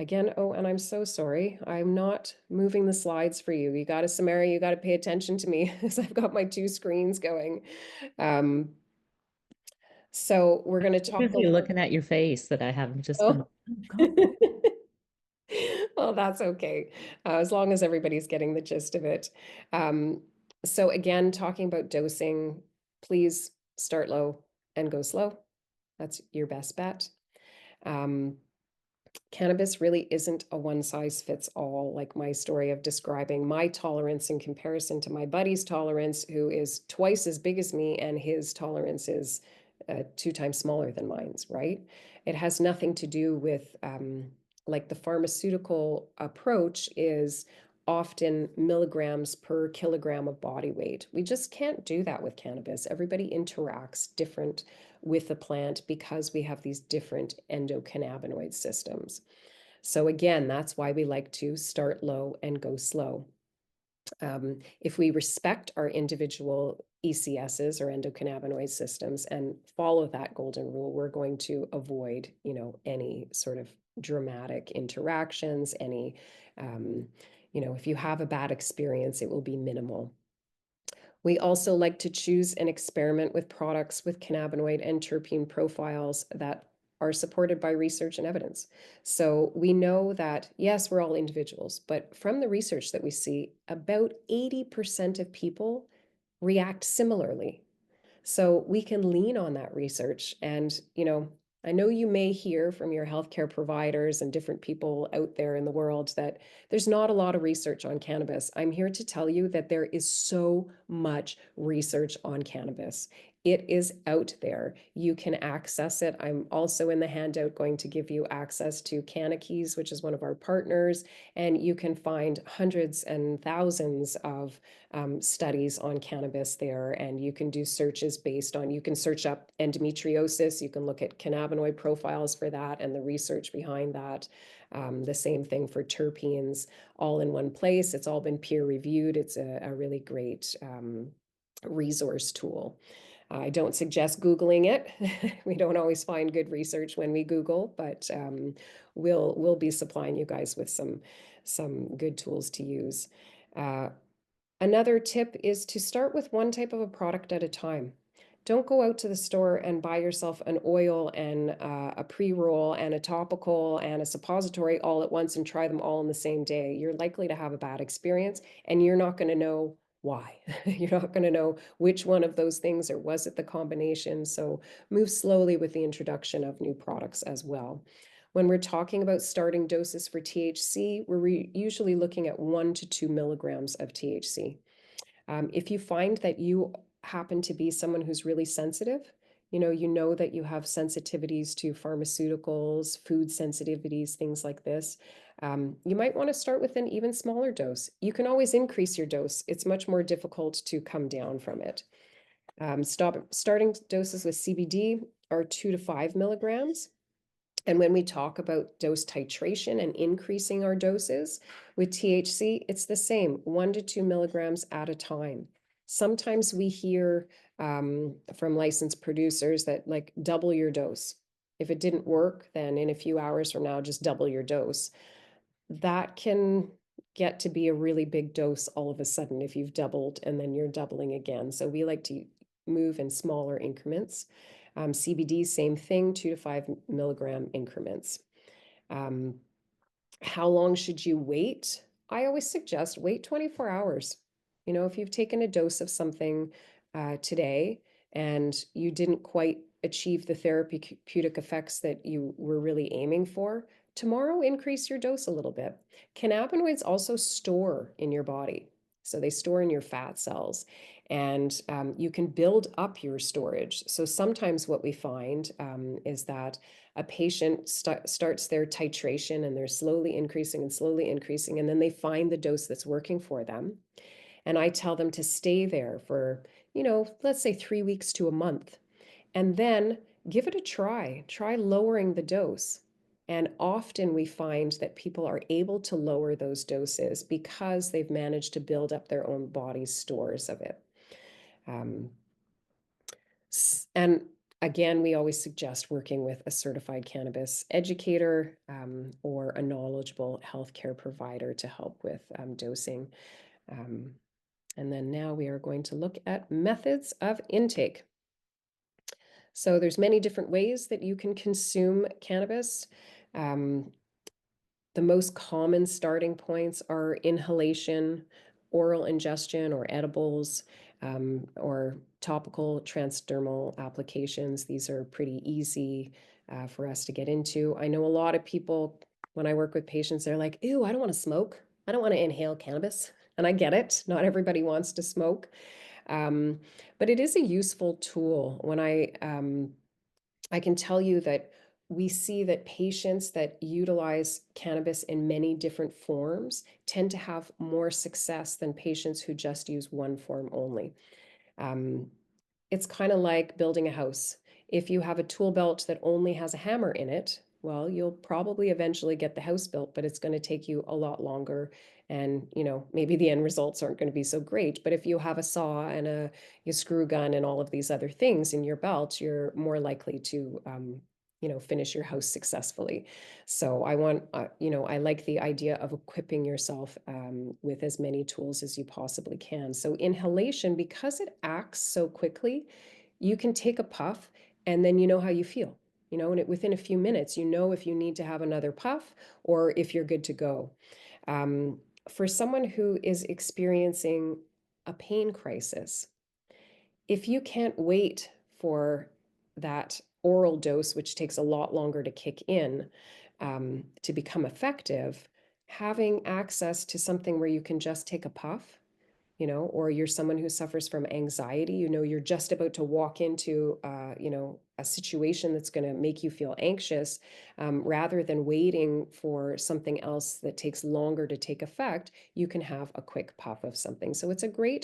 again, oh, and I'm so sorry. I'm not moving the slides for you. Samara, you got to pay attention to me as I've got my two screens going. Um, so we're going to talk Busy looking at your face that I haven't just been, oh. oh, go, go. Well, that's okay, as long as everybody's getting the gist of it. Um, so again, talking about dosing, please start low and go slow. That's your best bet. Um, Cannabis really isn't a one size fits all, like my story of describing my tolerance in comparison to my buddy's tolerance, who is twice as big as me, and his tolerance is 2 times smaller than mine's, right? It has nothing to do with, like the pharmaceutical approach is often milligrams per kilogram of body weight. We just can't do that with cannabis. Everybody interacts different with the plant because we have these different endocannabinoid systems. So again, that's why we like to start low and go slow. If we respect our individual ECSs or endocannabinoid systems and follow that golden rule, we're going to avoid, any sort of dramatic interactions, if you have a bad experience, it will be minimal. We also like to choose and experiment with products with cannabinoid and terpene profiles that are supported by research and evidence. So we know that, yes, we're all individuals, but from the research that we see, about 80% of people react similarly. So we can lean on that research. And, I know you may hear from your healthcare providers and different people out there in the world that there's not a lot of research on cannabis. I'm here to tell you that there is so much research on cannabis. It is out there. You can access it. I'm also in the handout going to give you access to Cannabis, which is one of our partners, and you can find hundreds and thousands of studies on cannabis there, and you can do searches based on, you can search up endometriosis, you can look at cannabinoid profiles for that and the research behind that. The same thing for terpenes, all in one place. It's all been peer reviewed. It's a really great resource tool. I don't suggest Googling it. We don't always find good research when we Google, but we'll be supplying you guys with some good tools to use. Uh, Another tip is to start with one type of a product at a time. Don't go out to the store and buy yourself an oil and a pre-roll and a topical and a suppository all at once and try them all in the same day. You're likely to have a bad experience and you're not going to know why. You're not going to know which one of those things or was it the combination. So move slowly with the introduction of new products as well. When we're talking about starting doses for THC, we're usually looking at 1 to 2 milligrams of THC. If you find that you happen to be someone who's really sensitive, you know that you have sensitivities to pharmaceuticals, food sensitivities, things like this, you might want to start with an even smaller dose. You can always increase your dose. It's much more difficult to come down from it. Starting doses with CBD are 2 to 5 milligrams. And when we talk about dose titration and increasing our doses with THC, it's the same, 1 to 2 milligrams at a time. Sometimes we hear from licensed producers that like double your dose. If it didn't work, then in a few hours from now, just double your dose. That can get to be a really big dose all of a sudden if you've doubled and then you're doubling again. So we like to move in smaller increments. CBD, same thing, 2 to 5 milligram increments. Um, how long should you wait? I always suggest wait 24 hours. If you've taken a dose of something today and you didn't quite achieve the therapeutic effects that you were really aiming for, tomorrow increase your dose a little bit. Cannabinoids also store in your body. So they store in your fat cells and you can build up your storage. So sometimes what we find is that a patient starts their titration and they're slowly increasing, and then they find the dose that's working for them. And I tell them to stay there for, let's say 3 weeks to a month, and then give it a try. Try lowering the dose. And often we find that people are able to lower those doses because they've managed to build up their own body's stores of it. Um, and again, we always suggest working with a certified cannabis educator or a knowledgeable healthcare provider to help with dosing. Um, and then now we are going to look at methods of intake. So there's many different ways that you can consume cannabis. Um, the most common starting points are inhalation, oral ingestion, or edibles, or topical transdermal applications. These are pretty easy for us to get into. I know a lot of people, when I work with patients, they're like, ew, I don't want to smoke. I don't want to inhale cannabis. And I get it. Not everybody wants to smoke. Um, but it is a useful tool. I can tell you that we see that patients that utilize cannabis in many different forms tend to have more success than patients who just use one form only. Um, it's kind of like building a house. If you have a tool belt that only has a hammer in it, well, you'll probably eventually get the house built, but it's going to take you a lot longer. And, maybe the end results aren't going to be so great. But if you have a saw and a screw gun and all of these other things in your belt, you're more likely to, finish your house successfully. So I like the idea of equipping yourself with as many tools as you possibly can. So inhalation, because it acts so quickly, you can take a puff and then you know how you feel. And within a few minutes, you know if you need to have another puff or if you're good to go. Um, for someone who is experiencing a pain crisis, if you can't wait for that oral dose, which takes a lot longer to kick in, to become effective, having access to something where you can just take a puff or you're someone who suffers from anxiety, you're just about to walk into, a situation that's going to make you feel anxious, rather than waiting for something else that takes longer to take effect, you can have a quick puff of something. So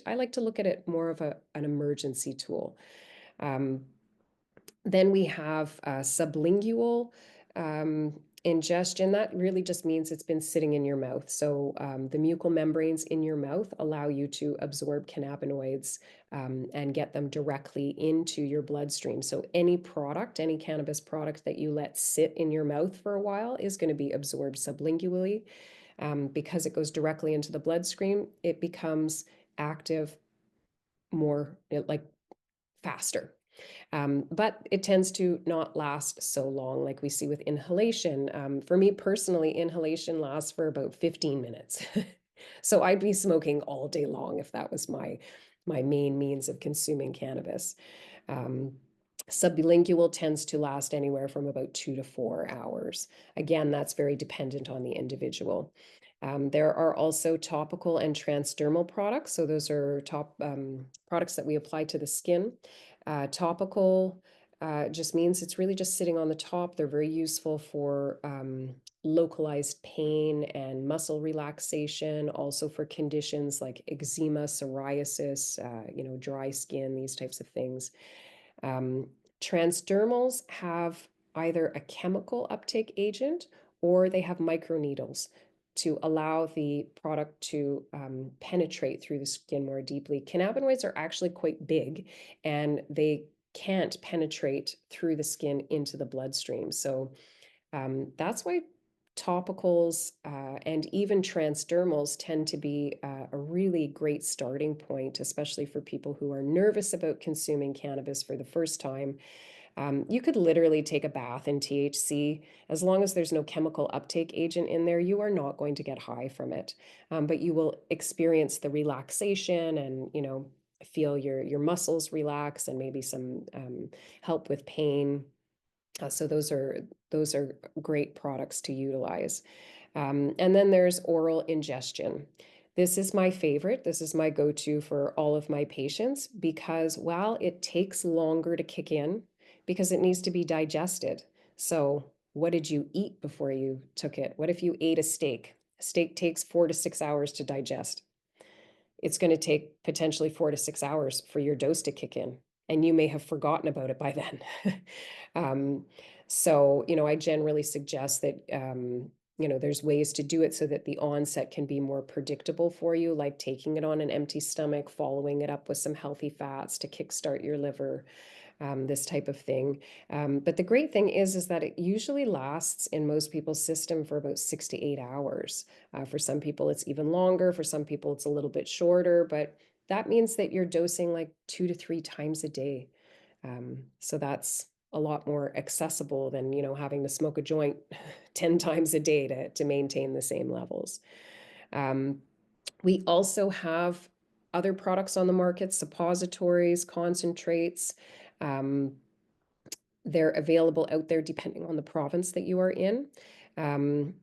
I like to look at it more of an emergency tool. Um, then we have sublingual ingestion. That really just means it's been sitting in your mouth. So the mucal membranes in your mouth allow you to absorb cannabinoids and get them directly into your bloodstream. So any cannabis product that you let sit in your mouth for a while is going to be absorbed sublingually. Because it goes directly into the bloodstream, it becomes active more like faster. But it tends to not last so long like we see with inhalation. For me personally, inhalation lasts for about 15 minutes. So I'd be smoking all day long if that was my main means of consuming cannabis. Um, Sublingual tends to last anywhere from about 2 to 4 hours. Again, that's very dependent on the individual. There are also topical and transdermal products. So those are products that we apply to the skin. Topical just means it's really just sitting on the top. They're very useful for localized pain and muscle relaxation, also for conditions like eczema, psoriasis, dry skin, these types of things. Um, Transdermals have either a chemical uptake agent or they have microneedles to allow the product to penetrate through the skin more deeply. Cannabinoids are actually quite big and they can't penetrate through the skin into the bloodstream. So that's why topicals and even transdermals tend to be a really great starting point, especially for people who are nervous about consuming cannabis for the first time. You could literally take a bath in THC. As long as there's no chemical uptake agent in there, you are not going to get high from it. But you will experience the relaxation and, feel your muscles relax and maybe some help with pain. So those are great products to utilize. And then there's oral ingestion. This is my favorite. This is my go-to for all of my patients because while it takes longer to kick in, because it needs to be digested. So what did you eat before you took it? What if you ate a steak? A steak takes 4 to 6 hours to digest. It's going to take potentially 4 to 6 hours for your dose to kick in, and you may have forgotten about it by then. um, so, I generally suggest that, there's ways to do it so that the onset can be more predictable for you, like taking it on an empty stomach, following it up with some healthy fats to kickstart your liver, this type of thing. But the great thing is that it usually lasts in most people's system for about 6 to 8 hours. For some people, it's even longer. For some people, it's a little bit shorter, but that means that you're dosing like 2 to 3 times a day. So that's a lot more accessible than, having to smoke a joint 10 times a day to maintain the same levels. Um, we also have other products on the market, suppositories, concentrates. Um, they're available out there depending on the province that you are in. Um,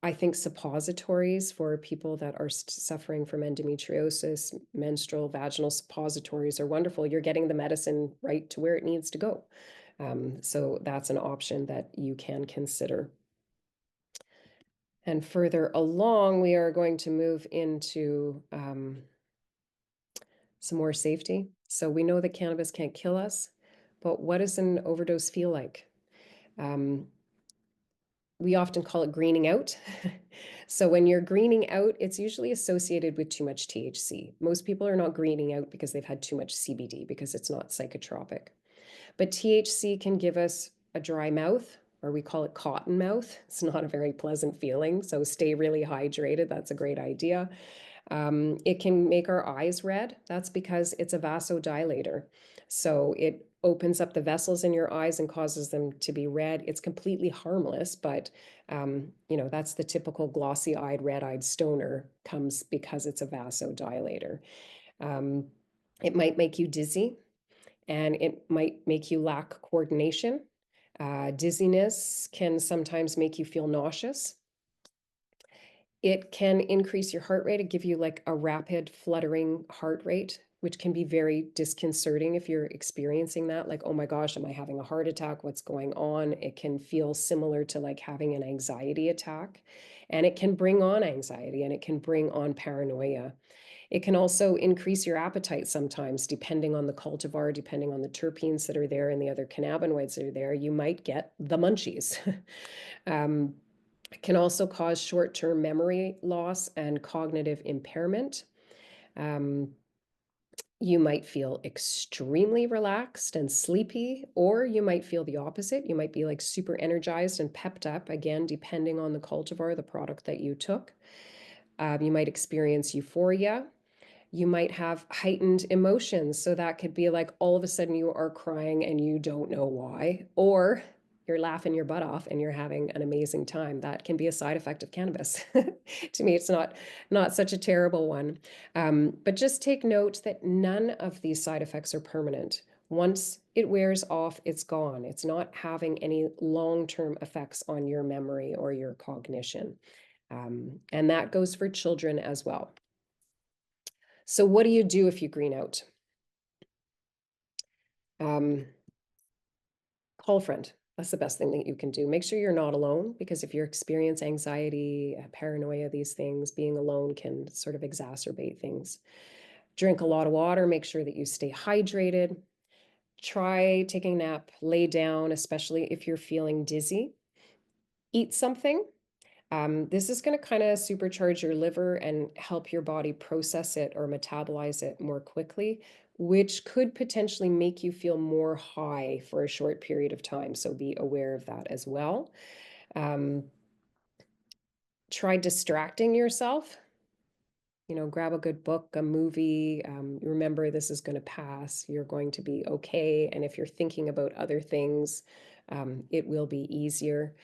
I think suppositories for people that are suffering from endometriosis, menstrual, vaginal suppositories are wonderful. You're getting the medicine right to where it needs to go. So that's an option that you can consider. And further along, we are going to move into some more safety. So we know that cannabis can't kill us, but what does an overdose feel like? Um, we often call it greening out. So when you're greening out, it's usually associated with too much THC. Most people are not greening out because they've had too much CBD because it's not psychotropic. But THC can give us a dry mouth, or we call it cotton mouth. It's not a very pleasant feeling. So stay really hydrated. That's a great idea. It can make our eyes red. That's because it's a vasodilator. So it opens up the vessels in your eyes and causes them to be red. It's completely harmless, but that's the typical glossy-eyed, red-eyed stoner comes because it's a vasodilator. Um, it might make you dizzy and it might make you lack coordination. Dizziness can sometimes make you feel nauseous. It can increase your heart rate and give you like a rapid fluttering heart rate, which can be very disconcerting if you're experiencing that. Like, oh my gosh, am I having a heart attack? What's going on? It can feel similar to like having an anxiety attack. And it can bring on anxiety and it can bring on paranoia. It can also increase your appetite sometimes, depending on the cultivar, depending on the terpenes that are there and the other cannabinoids that are there. You might get the munchies. um, it can also cause short-term memory loss and cognitive impairment. Um, you might feel extremely relaxed and sleepy, or you might feel the opposite. You might be like super energized and pepped up, again, depending on the cultivar, the product that you took. You might experience euphoria. You might have heightened emotions. So that could be like all of a sudden you are crying and you don't know why, or you're laughing your butt off and you're having an amazing time. That can be a side effect of cannabis. To me, it's not such a terrible one. But just take note that none of these side effects are permanent. Once it wears off, it's gone. It's not having any long-term effects on your memory or your cognition. And that goes for children as well. So what do you do if you green out? Um, Call a friend. That's the best thing that you can do. Make sure you're not alone, because if you experience anxiety, paranoia, these things, being alone can sort of exacerbate things. Drink a lot of water. Make sure that you stay hydrated. Try taking a nap, lay down, especially if you're feeling dizzy. Eat something. This is going to kind of supercharge your liver and help your body process it or metabolize it more quickly, which could potentially make you feel more high for a short period of time. So be aware of that as well. Um, Try distracting yourself. Grab a good book, a movie. Remember, this is going to pass. You're going to be okay. And if you're thinking about other things, it will be easier.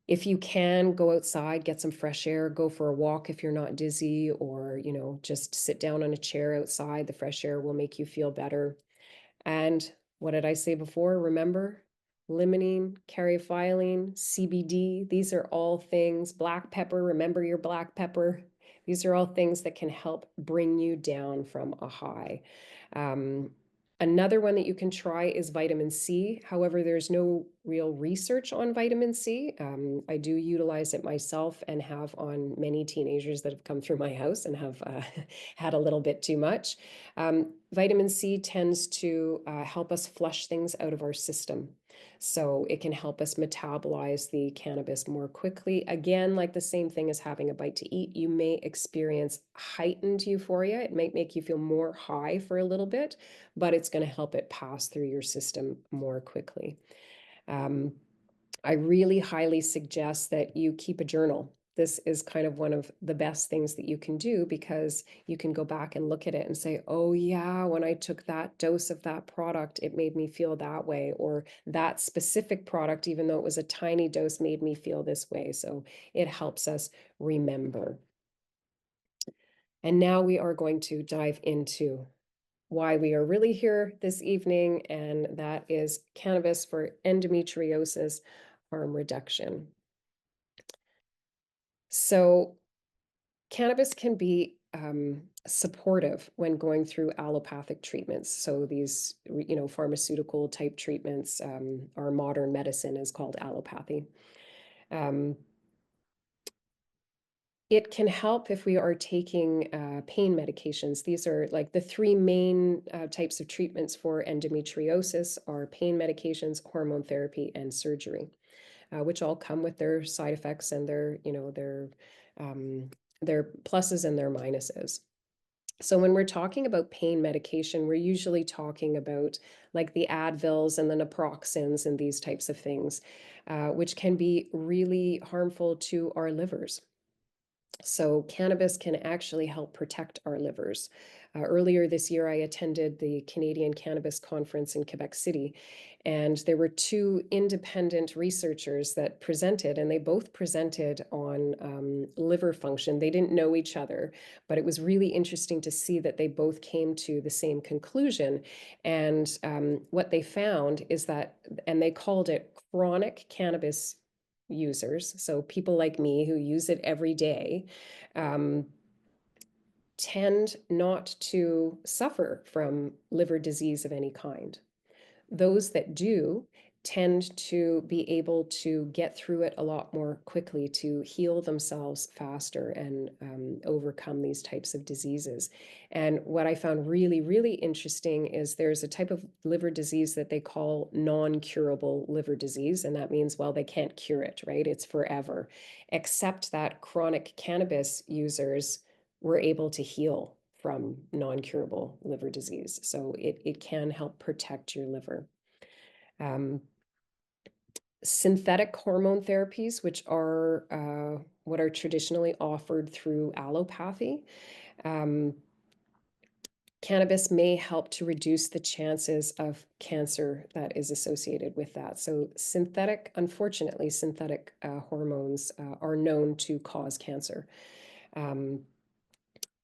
If you can, go outside, get some fresh air, go for a walk if you're not dizzy, or, just sit down on a chair outside. The fresh air will make you feel better. And what did I say before? Remember, limonene, caryophyllene, CBD, these are all things. Black pepper, remember your black pepper. These are all things that can help bring you down from a high. Um, Another one that you can try is vitamin C. However, there's no real research on vitamin C. I do utilize it myself and have on many teenagers that have come through my house and have had a little bit too much. Vitamin C tends to help us flush things out of our system. So it can help us metabolize the cannabis more quickly. Again, like the same thing as having a bite to eat, you may experience heightened euphoria. It might make you feel more high for a little bit, but it's going to help it pass through your system more quickly. Um, I really highly suggest that you keep a journal. This is kind of one of the best things that you can do, because you can go back and look at it and say, oh yeah, when I took that dose of that product, it made me feel that way, or that specific product, even though it was a tiny dose, made me feel this way. So it helps us remember. And now we are going to dive into why we are really here this evening, and that is cannabis for endometriosis harm reduction. So cannabis can be supportive when going through allopathic treatments. So these, pharmaceutical type treatments, our modern medicine is called allopathy. Um, It can help if we are taking pain medications. These are like the three main types of treatments for endometriosis are pain medications, hormone therapy, and surgery, which all come with their side effects and um, their pluses and their minuses. So when we're talking about pain medication, we're usually talking about like the Advils and the naproxens and these types of things, which can be really harmful to our livers. So cannabis can actually help protect our livers. Earlier this year, I attended the Canadian Cannabis Conference in Quebec City, and there were two independent researchers that presented, and they both presented on liver function. They didn't know each other, but it was really interesting to see that they both came to the same conclusion. And what they found is that, and they called it chronic cannabis users, so people like me who use it every day, um, tend not to suffer from liver disease of any kind. Those that do tend to be able to get through it a lot more quickly, to heal themselves faster and overcome these types of diseases. And what I found really, really interesting is there's a type of liver disease that they call non-curable liver disease. And that means, well, they can't cure it, right? It's forever, except that chronic cannabis users were able to heal from non-curable liver disease. So it can help protect your liver. Um, Synthetic hormone therapies, which are what are traditionally offered through allopathy, um, cannabis may help to reduce the chances of cancer that is associated with that. So unfortunately, synthetic hormones are known to cause cancer. Um,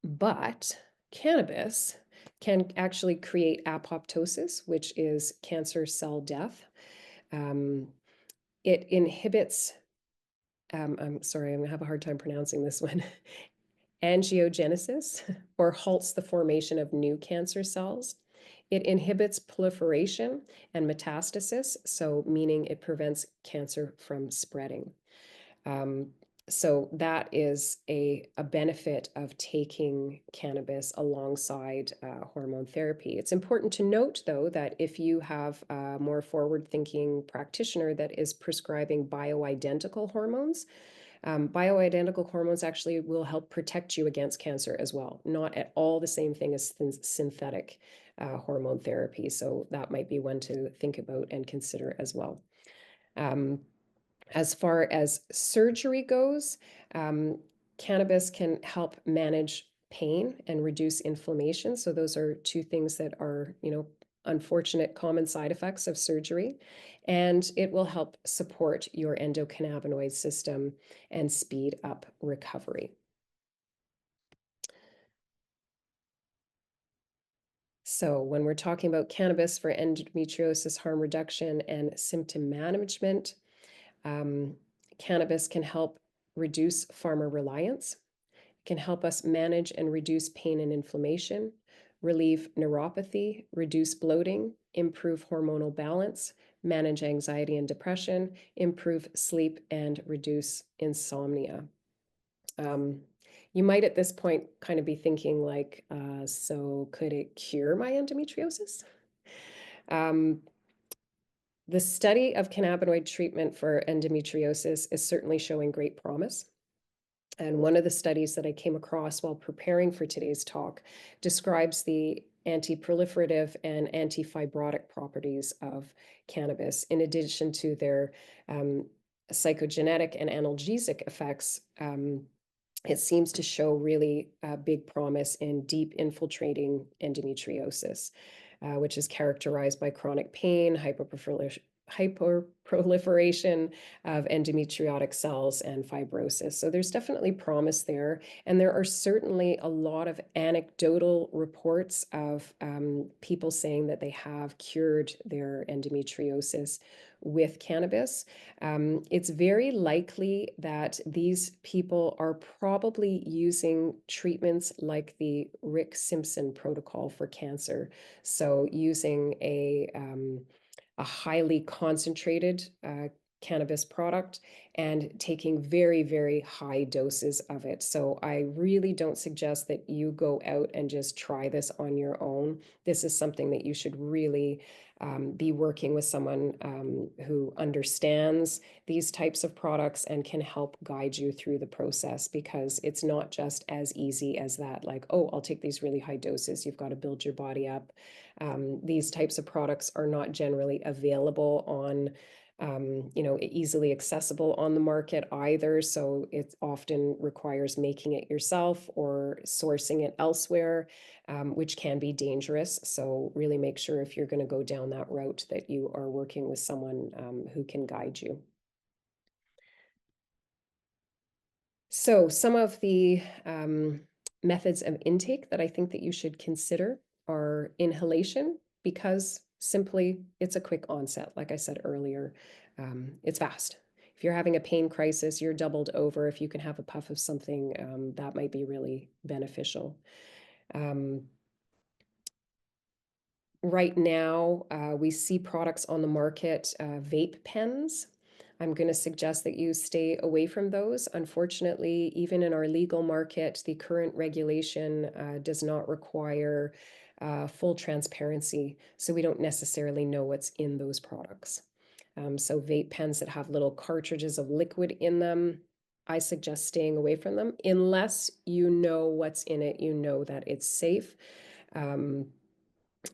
but cannabis can actually create apoptosis, which is cancer cell death. Um, it inhibits, I'm sorry, I'm gonna have a hard time pronouncing this one, angiogenesis, or halts the formation of new cancer cells. It inhibits proliferation and metastasis, so meaning it prevents cancer from spreading. Um, so that is a benefit of taking cannabis alongside hormone therapy. It's important to note, though, that if you have a more forward-thinking practitioner that is prescribing bioidentical hormones actually will help protect you against cancer as well. Not at all the same thing as synthetic hormone therapy. So that might be one to think about and consider as well. Um, as far as surgery goes, um, cannabis can help manage pain and reduce inflammation. So those are two things that are, unfortunate common side effects of surgery. And it will help support your endocannabinoid system and speed up recovery. So when we're talking about cannabis for endometriosis harm reduction and symptom management, um, cannabis can help reduce pharma reliance, can help us manage and reduce pain and inflammation, relieve neuropathy, reduce bloating, improve hormonal balance, manage anxiety and depression, improve sleep, and reduce insomnia. Um, you might at this point kind of be thinking like, so could it cure my endometriosis? Um, the study of cannabinoid treatment for endometriosis is certainly showing great promise. And one of the studies that I came across while preparing for today's talk describes the anti-proliferative and anti-fibrotic properties of cannabis, in addition to their psychogenetic and analgesic effects. It seems to show really big promise in deep infiltrating endometriosis, which is characterized by chronic pain, hyperproliferation of endometriotic cells, and fibrosis. So there's definitely promise there. And there are certainly a lot of anecdotal reports of people saying that they have cured their endometriosis with cannabis. It's very likely that these people are probably using treatments like the Rick Simpson protocol for cancer. So using a highly concentrated cannabis product and taking very, very high doses of it. So I really don't suggest that you go out and just try this on your own. This is something that you should really be working with someone who understands these types of products and can help guide you through the process, because it's not just as easy as that, like, oh, I'll take these really high doses. You've got to build your body up. These types of products are not generally available on easily accessible on the market either. So it often requires making it yourself or sourcing it elsewhere, which can be dangerous. So really make sure, if you're going to go down that route, that you are working with someone who can guide you. So some of the methods of intake that I think that you should consider are inhalation, because simply it's a quick onset. Like I said earlier, it's fast. If you're having a pain crisis, you're doubled over. If you can have a puff of something, that might be really beneficial. Um, Right now, we see products on the market, vape pens. I'm going to suggest that you stay away from those. Unfortunately, even in our legal market, the current regulation does not require full transparency, so we don't necessarily know what's in those products. So vape pens that have little cartridges of liquid in them, I suggest staying away from them unless you know what's in it, you know that it's safe. Um,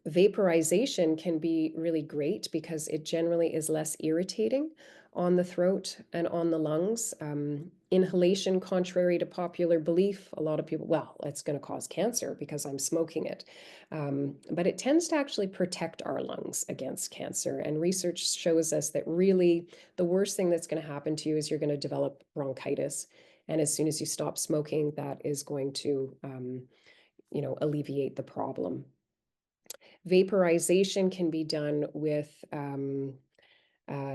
Vaporization can be really great because it generally is less irritating on the throat and on the lungs. Inhalation, contrary to popular belief, a lot of people, well, it's going to cause cancer because I'm smoking it. But it tends to actually protect our lungs against cancer. And research shows us that really the worst thing that's going to happen to you is you're going to develop bronchitis. And as soon as you stop smoking, that is going to, alleviate the problem. Vaporization can be done with,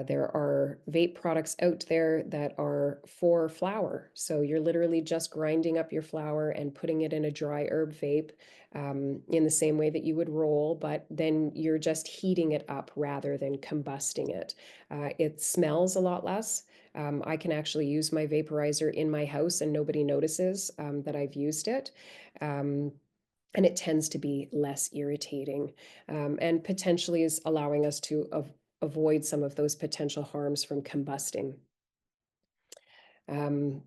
there are vape products out there that are for flour. So you're literally just grinding up your flour and putting it in a dry herb vape in the same way that you would roll, but then you're just heating it up rather than combusting it. It smells a lot less. I can actually use my vaporizer in my house and nobody notices that I've used it. Um, and it tends to be less irritating and potentially is allowing us to avoid some of those potential harms from combusting. Um,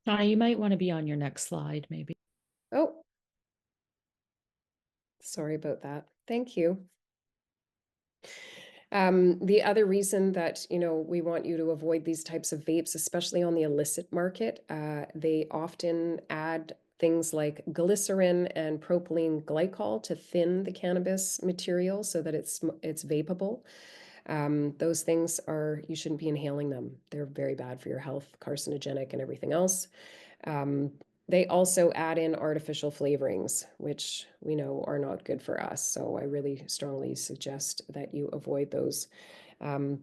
You might want to be on your next slide, maybe. oh, sorry about that. Thank you. The other reason that, we want you to avoid these types of vapes, especially on the illicit market, they often add things like glycerin and propylene glycol to thin the cannabis material so that it's vapable. Those things you shouldn't be inhaling them. They're very bad for your health, carcinogenic and everything else. Um, they also add in artificial flavorings, which we know are not good for us. So I really strongly suggest that you avoid those. Um,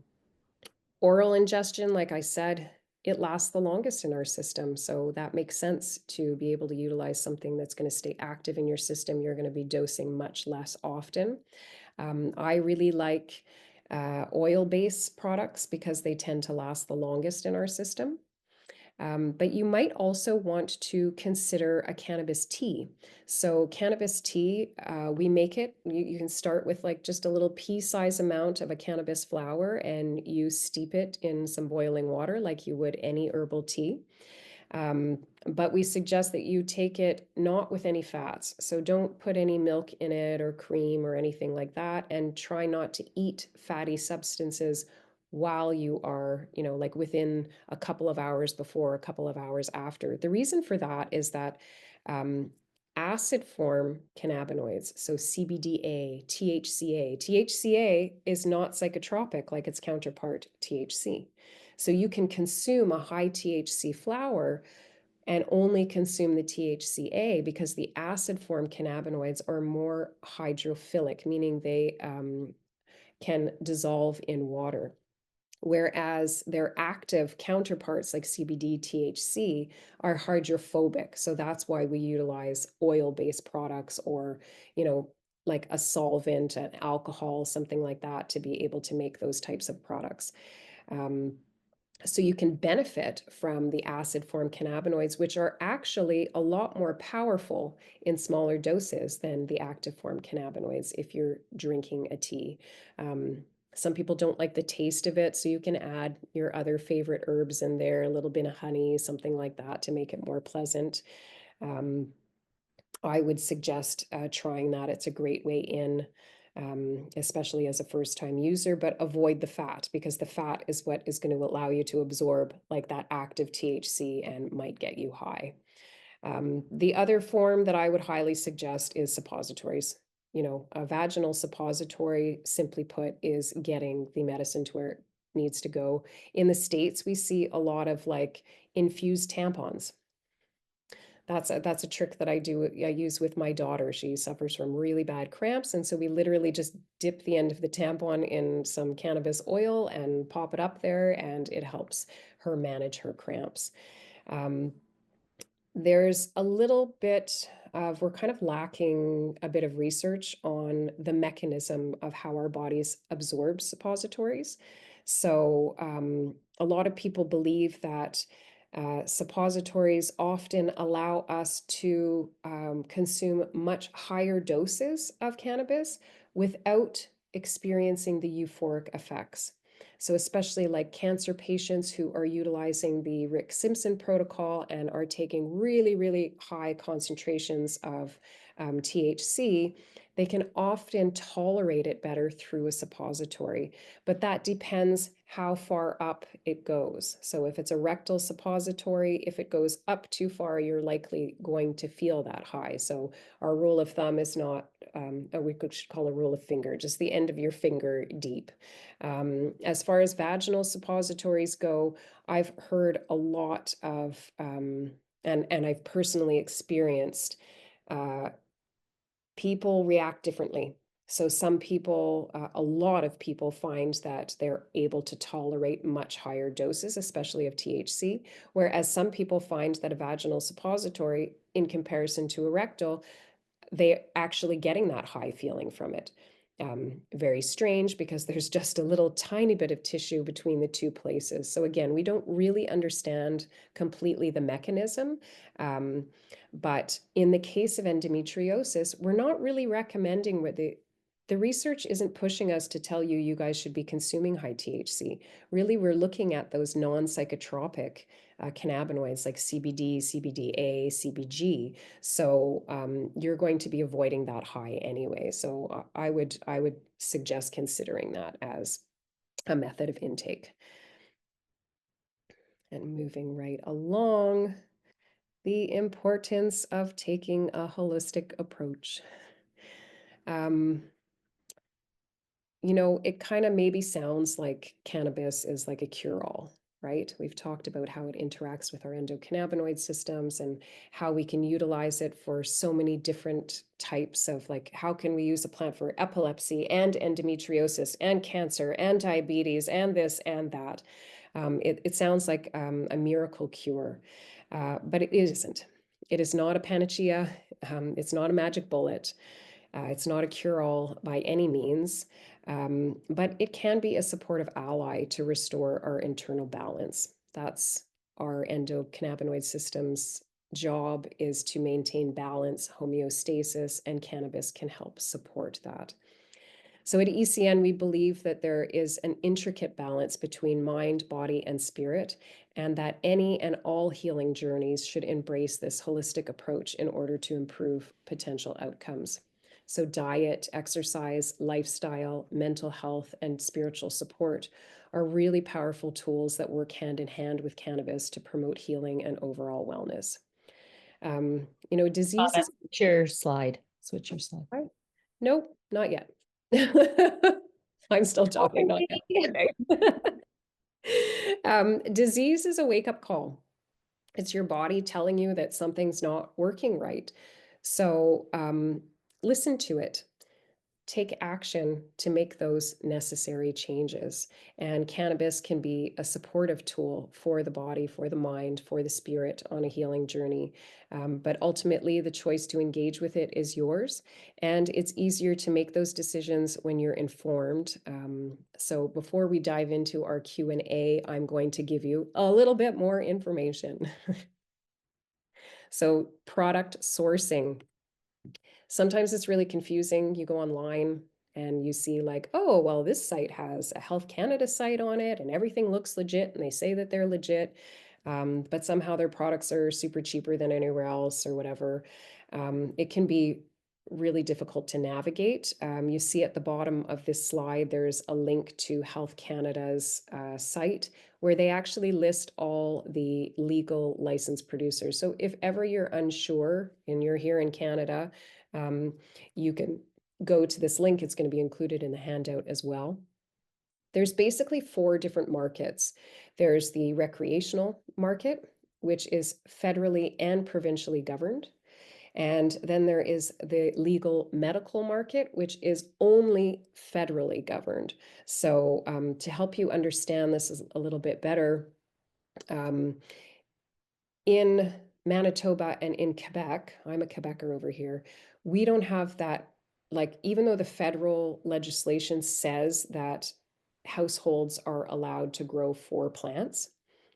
Oral ingestion, like I said, it lasts the longest in our system. So that makes sense to be able to utilize something that's going to stay active in your system. You're going to be dosing much less often. I really like oil-based products because they tend to last the longest in our system. But you might also want to consider a cannabis tea. So cannabis tea, we make it, you can start with like just a little pea-size amount of a cannabis flower and you steep it in some boiling water like you would any herbal tea. But we suggest that you take it not with any fats. So don't put any milk in it or cream or anything like that. And try not to eat fatty substances while you are, like within a couple of hours before, a couple of hours after. The reason for that is that um, acid form cannabinoids, so CBDA, THCA. THCA is not psychotropic like its counterpart, THC. So you can consume a high THC flower and only consume the THCA because the acid form cannabinoids are more hydrophilic, meaning they can dissolve in water. Whereas their active counterparts like CBD, THC are hydrophobic. So that's why we utilize oil-based products or, like a solvent, an alcohol, something like that to be able to make those types of products. Um, so you can benefit from the acid form cannabinoids, which are actually a lot more powerful in smaller doses than the active form cannabinoids if you're drinking a tea. Um, some people don't like the taste of it, so you can add your other favorite herbs in there, a little bit of honey, something like that to make it more pleasant. Um, I would suggest trying that. It's a great way in, especially as a first time user, but avoid the fat because the fat is what is going to allow you to absorb like that active THC and might get you high. The other form that I would highly suggest is suppositories. A vaginal suppository, simply put, is getting the medicine to where it needs to go. In the States, we see a lot of like infused tampons. That's a trick that I use with my daughter. She suffers from really bad cramps, and so we literally just dip the end of the tampon in some cannabis oil and pop it up there, and it helps her manage her cramps. Um, there's a little bit of, we're kind of lacking a bit of research on the mechanism of how our bodies absorb suppositories. So, a lot of people believe that suppositories often allow us to consume much higher doses of cannabis without experiencing the euphoric effects. So especially like cancer patients who are utilizing the Rick Simpson protocol and are taking really, really high concentrations of THC, they can often tolerate it better through a suppository, but that depends how far up it goes. So if it's a rectal suppository, if it goes up too far, you're likely going to feel that high. So our rule of thumb is not, should call a rule of finger, just the end of your finger deep. As far as vaginal suppositories go, I've heard a lot of, and I've personally experienced, uh, people react differently. So some people, a lot of people find that they're able to tolerate much higher doses, especially of THC, whereas some people find that a vaginal suppository, in comparison to a rectal, they actually getting that high feeling from it. Very strange because there's just a little tiny bit of tissue between the two places. So again, we don't really understand completely the mechanism. Um, but in the case of endometriosis, we're not really recommending what the research isn't pushing us to tell you you guys should be consuming high THC. Really, we're looking at those non-psychotropic cannabinoids like CBD, CBDA, CBG. So you're going to be avoiding that high anyway. So I would suggest considering that as a method of intake. And moving right along, the importance of taking a holistic approach. Um, it kind of maybe sounds like cannabis is like a cure-all, right? We've talked about how it interacts with our endocannabinoid systems and how we can utilize it for so many different types of, like, how can we use a plant for epilepsy and endometriosis and cancer and diabetes and this and that. It sounds like a miracle cure, but it isn't. It is not a panacea. It's not a magic bullet. It's not a cure-all by any means, but it can be a supportive ally to restore our internal balance. That's our endocannabinoid system's job, is to maintain balance, homeostasis, and cannabis can help support that. So at ECN, we believe that there is an intricate balance between mind, body, and spirit, and that any and all healing journeys should embrace this holistic approach in order to improve potential outcomes. So diet, exercise, lifestyle, mental health, and spiritual support are really powerful tools that work hand in hand with cannabis to promote healing and overall wellness. Diseases. Switch your slide. Switch your slide. Nope, not yet. I'm still talking, not yet. Okay. Disease is a wake-up call. It's your body telling you that something's not working right. So listen to it. Take action to make those necessary changes. And cannabis can be a supportive tool for the body, for the mind, for the spirit on a healing journey. But ultimately, the choice to engage with it is yours. And it's easier to make those decisions when you're informed. So before we dive into our Q&A, I'm going to give you a little bit more information. So product sourcing. Sometimes it's really confusing. You go online and you see, like, oh, well, this site has a Health Canada site on it and everything looks legit and they say that they're legit, but somehow their products are super cheaper than anywhere else or whatever. It can be really difficult to navigate. You see at the bottom of this slide, there's a link to Health Canada's site where they actually list all the legal licensed producers. So if ever you're unsure and you're here in Canada, um, you can go to this link. It's going to be included in the handout as well. There's basically 4 different markets. There's the recreational market, which is federally and provincially governed. And then there is the legal medical market, which is only federally governed. So, to help you understand this a little bit better, um, in Manitoba and in Quebec, I'm a Quebecer over here, we don't have that. Like, even though the federal legislation says that households are allowed to grow 4 plants,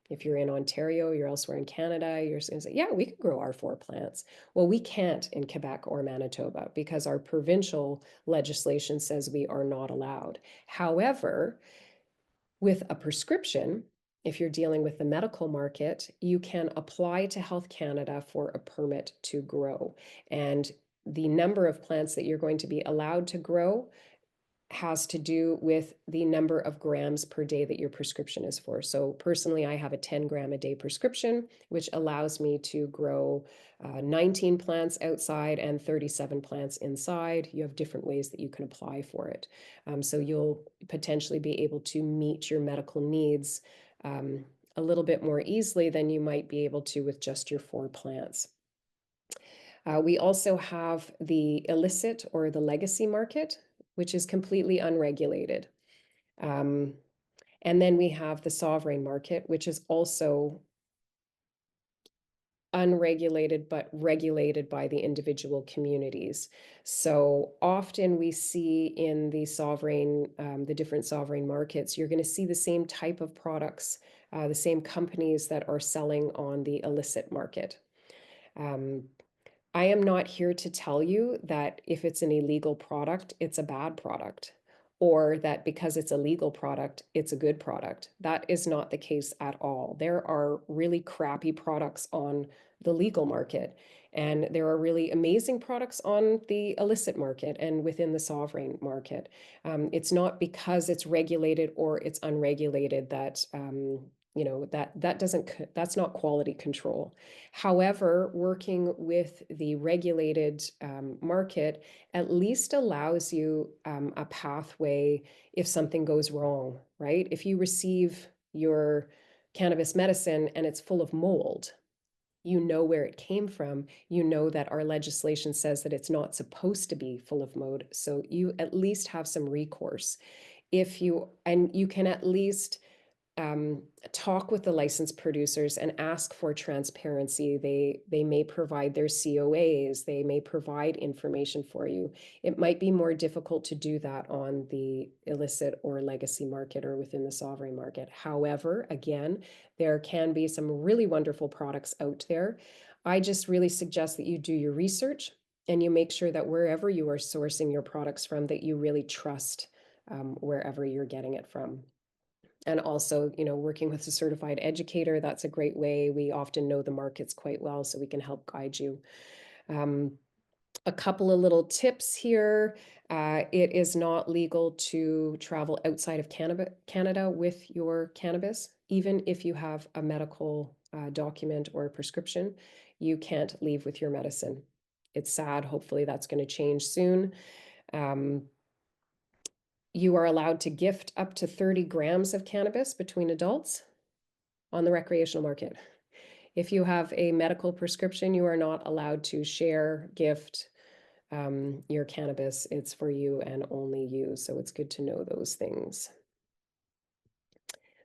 if you're in Ontario, you're elsewhere in Canada, you're going to say, yeah, we can grow our 4 plants. Well, we can't in Quebec or Manitoba because our provincial legislation says we are not allowed. However, with a prescription, if you're dealing with the medical market, you can apply to Health Canada for a permit to grow. And the number of plants that you're going to be allowed to grow has to do with the number of grams per day that your prescription is for. So personally, I have a 10 gram a day prescription, which allows me to grow 19 plants outside and 37 plants inside. You have different ways that you can apply for it. So you'll potentially be able to meet your medical needs a little bit more easily than you might be able to with just your 4 plants. We also have the illicit or the legacy market, which is completely unregulated. Um, and then we have the sovereign market, which is also unregulated but regulated by the individual communities. So often we see in the different sovereign markets, you're going to see the same type of products, the same companies that are selling on the illicit market. Um, I am not here to tell you that if it's an illegal product, it's a bad product, or that because it's a legal product, it's a good product. That is not the case at all. There are really crappy products on the legal market, and there are really amazing products on the illicit market and within the sovereign market. It's not because it's regulated or it's unregulated that that's not quality control. However, working with the regulated market at least allows you a pathway if something goes wrong, right? If you receive your cannabis medicine and it's full of mold, you know where it came from. You know that our legislation says that it's not supposed to be full of mold. So you at least have some recourse. And you can at least um, talk with the licensed producers and ask for transparency. They may provide their COAs. They may provide information for you. It might be more difficult to do that on the illicit or legacy market or within the sovereign market. However, again, there can be some really wonderful products out there. I just really suggest that you do your research and you make sure that wherever you are sourcing your products from, that you really trust wherever you're getting it from. And also, working with a certified educator, that's a great way. We often know the markets quite well, so we can help guide you. Um, a couple of little tips here. It is not legal to travel outside of Canada with your cannabis, even if you have a medical document or a prescription. You can't leave with your medicine. It's sad. Hopefully, that's going to change soon. Um, you are allowed to gift up to 30 grams of cannabis between adults on the recreational market. If you have a medical prescription, you are not allowed to share, gift your cannabis. It's for you and only you. So it's good to know those things.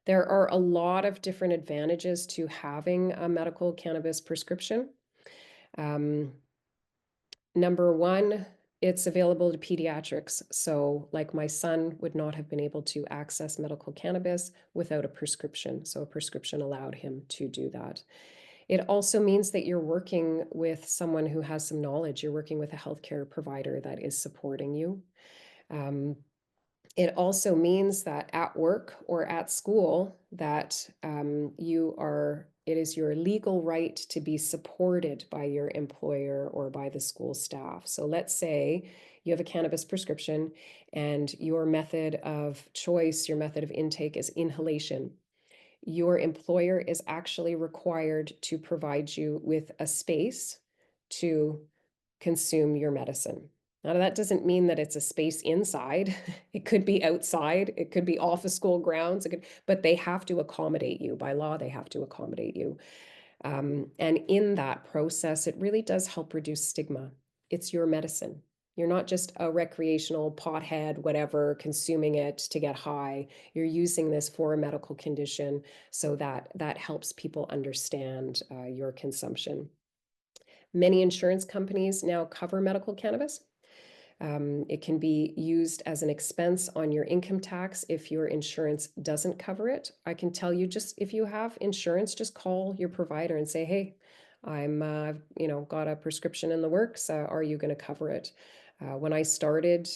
There are a lot of different advantages to having a medical cannabis prescription. Number one, it's available to pediatrics. So, like, my son would not have been able to access medical cannabis without a prescription. So, a prescription allowed him to do that. It also means that you're working with someone who has some knowledge. You're working with a healthcare provider that is supporting you. Um, it also means that at work or at school that it is your legal right to be supported by your employer or by the school staff. So let's say you have a cannabis prescription and your method of choice, your method of intake is inhalation. Your employer is actually required to provide you with a space to consume your medicine. Now, that doesn't mean that it's a space inside. It could be outside. It could be off of school grounds. But they have to accommodate you. By law, they have to accommodate you. And in that process, it really does help reduce stigma. It's your medicine. You're not just a recreational pothead, whatever, consuming it to get high. You're using this for a medical condition, so that helps people understand your consumption. Many insurance companies now cover medical cannabis. It can be used as an expense on your income tax if your insurance doesn't cover it. I can tell you, just if you have insurance, just call your provider and say, "Hey, got a prescription in the works. Are you going to cover it?" When I started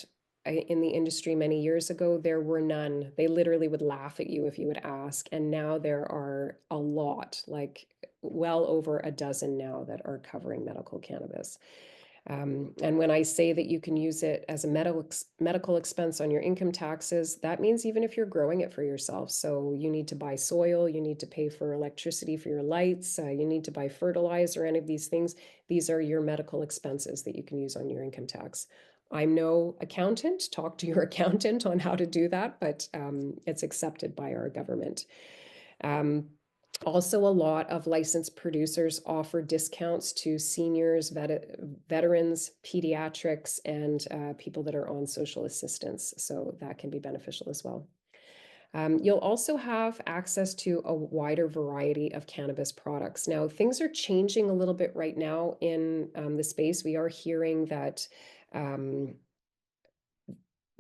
in the industry many years ago, there were none. They literally would laugh at you if you would ask. And now there are a lot, like well over a dozen now, that are covering medical cannabis. And when I say that you can use it as a medical expense on your income taxes, that means even if you're growing it for yourself. So you need to buy soil, you need to pay for electricity for your lights, you need to buy fertilizer, any of these things. These are your medical expenses that you can use on your income tax. I'm no accountant. Talk to your accountant on how to do that, but it's accepted by our government. Um, Also, a lot of licensed producers offer discounts to seniors, veterans, pediatrics, and people that are on social assistance. So that can be beneficial as well. You'll also have access to a wider variety of cannabis products. Now, things are changing a little bit right now in the space. We are hearing that um,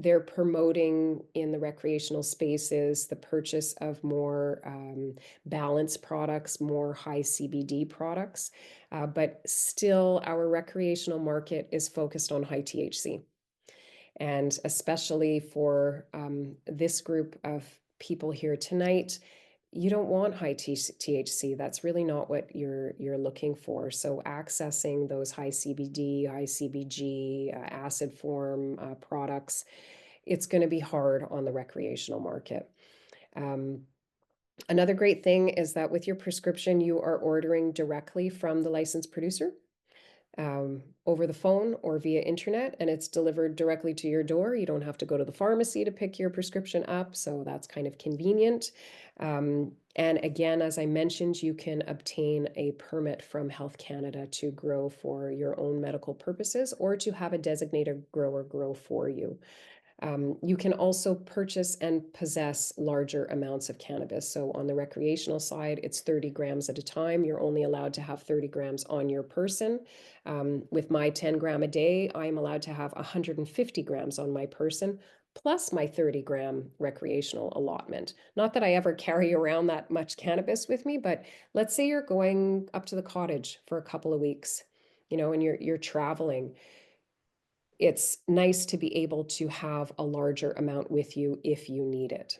they're promoting in the recreational spaces the purchase of more balanced products, more high CBD products. But still, our recreational market is focused on high THC. And especially for this group of people here tonight, you don't want high THC. That's really not what you're looking for. So accessing those high CBD, high CBG, acid form products, it's going to be hard on the recreational market. Um, Another great thing is that with your prescription, you are ordering directly from the licensed producer over the phone or via internet, and it's delivered directly to your door. You don't have to go to the pharmacy to pick your prescription up, so that's kind of convenient. And again, as I mentioned, you can obtain a permit from Health Canada to grow for your own medical purposes or to have a designated grower grow for you. You can also purchase and possess larger amounts of cannabis. So on the recreational side, it's 30 grams at a time. You're only allowed to have 30 grams on your person. With my 10 gram a day, I'm allowed to have 150 grams on my person, plus my 30-gram recreational allotment. Not that I ever carry around that much cannabis with me, but let's say you're going up to the cottage for a couple of weeks, and you're traveling. It's nice to be able to have a larger amount with you if you need it.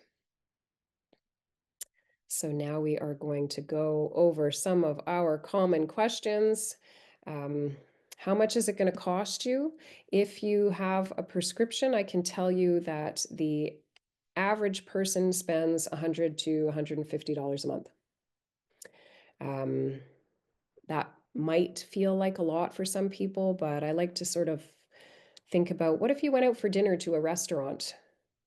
So now we are going to go over some of our common questions. Um, how much is it going to cost you? If you have a prescription, I can tell you that the average person spends $100 to $150 a month. Um, that might feel like a lot for some people, but I like to sort of think about, what if you went out for dinner to a restaurant,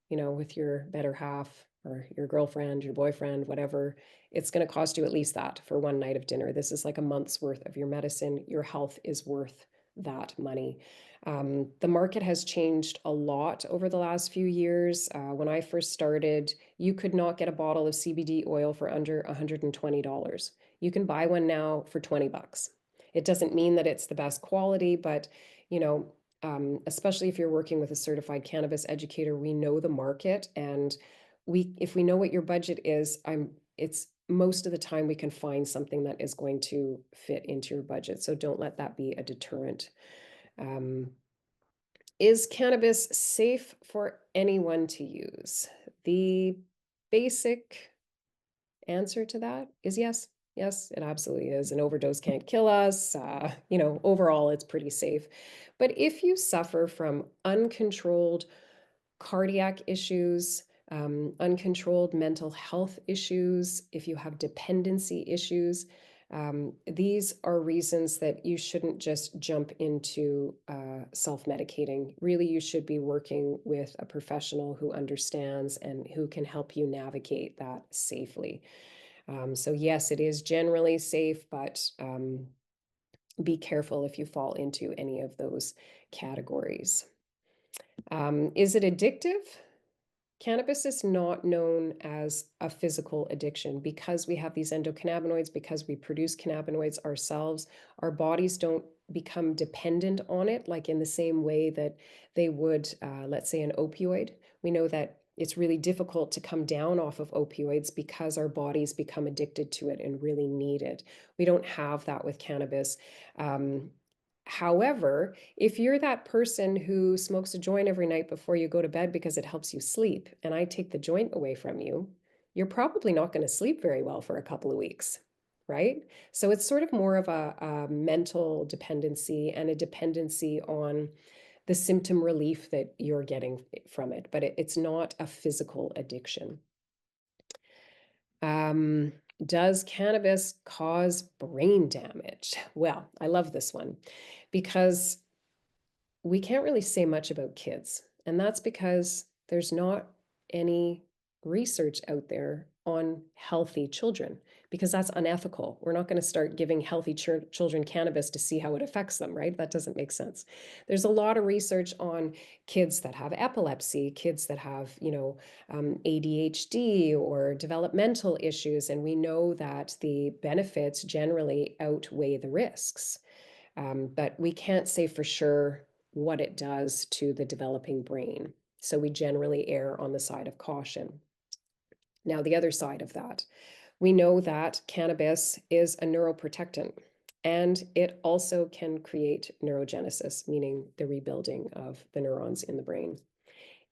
with your better half or your girlfriend, your boyfriend, whatever? It's going to cost you at least that for one night of dinner. This is like a month's worth of your medicine. Your health is worth that money. The market has changed a lot over the last few years. When I first started, you could not get a bottle of CBD oil for under $120. You can buy one now for 20 bucks. It doesn't mean that it's the best quality, but you know, especially if you're working with a certified cannabis educator, we know the market, and if we know what your budget is, it's most of the time we can find something that is going to fit into your budget. So don't let that be a deterrent. Um, is cannabis safe for anyone to use? The basic answer to that is yes. Yes, it absolutely is. An overdose can't kill us. Overall, it's pretty safe. But if you suffer from uncontrolled cardiac issues, uncontrolled mental health issues, if you have dependency issues, these are reasons that you shouldn't just jump into self-medicating. Really, you should be working with a professional who understands and who can help you navigate that safely. So yes, it is generally safe, but be careful if you fall into any of those categories. Is it addictive? Cannabis is not known as a physical addiction because we have these endocannabinoids, because we produce cannabinoids ourselves. Our bodies don't become dependent on it like in the same way that they would, let's say, an opioid. We know that it's really difficult to come down off of opioids because our bodies become addicted to it and really need it. We don't have that with cannabis. Um, However, if you're that person who smokes a joint every night before you go to bed because it helps you sleep, and I take the joint away from you, you're probably not going to sleep very well for a couple of weeks, right? So it's sort of more of a mental dependency and a dependency on the symptom relief that you're getting from it, but it's not a physical addiction. Um, does cannabis cause brain damage? Well, I love this one because we can't really say much about kids. And that's because there's not any research out there on healthy children because that's unethical. We're not going to start giving healthy children cannabis to see how it affects them, right? That doesn't make sense. There's a lot of research on kids that have epilepsy, kids that have, ADHD or developmental issues. And we know that the benefits generally outweigh the risks. But we can't say for sure what it does to the developing brain. So we generally err on the side of caution. Now, the other side of that, we know that cannabis is a neuroprotectant and it also can create neurogenesis, meaning the rebuilding of the neurons in the brain.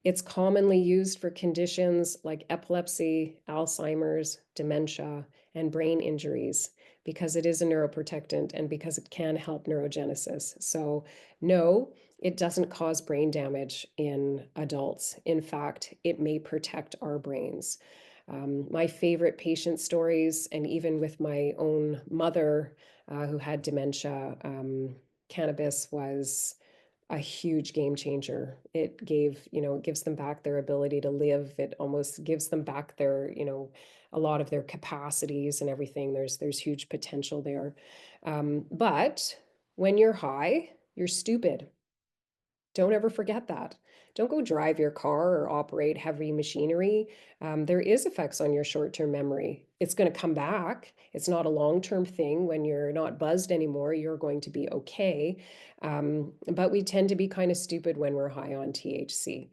It's commonly used for conditions like epilepsy, Alzheimer's, dementia, and brain injuries because it is a neuroprotectant and because it can help neurogenesis. So, no, it doesn't cause brain damage in adults. In fact, it may protect our brains. My favorite patient stories, and even with my own mother who had dementia, cannabis was a huge game changer. It gives them back their ability to live. It almost gives them back their, a lot of their capacities and everything. There's huge potential there. But when you're high, you're stupid. Don't ever forget that. Don't go drive your car or operate heavy machinery. There is effects on your short-term memory. It's going to come back. It's not a long-term thing. When you're not buzzed anymore, you're going to be okay. But we tend to be kind of stupid when we're high on THC.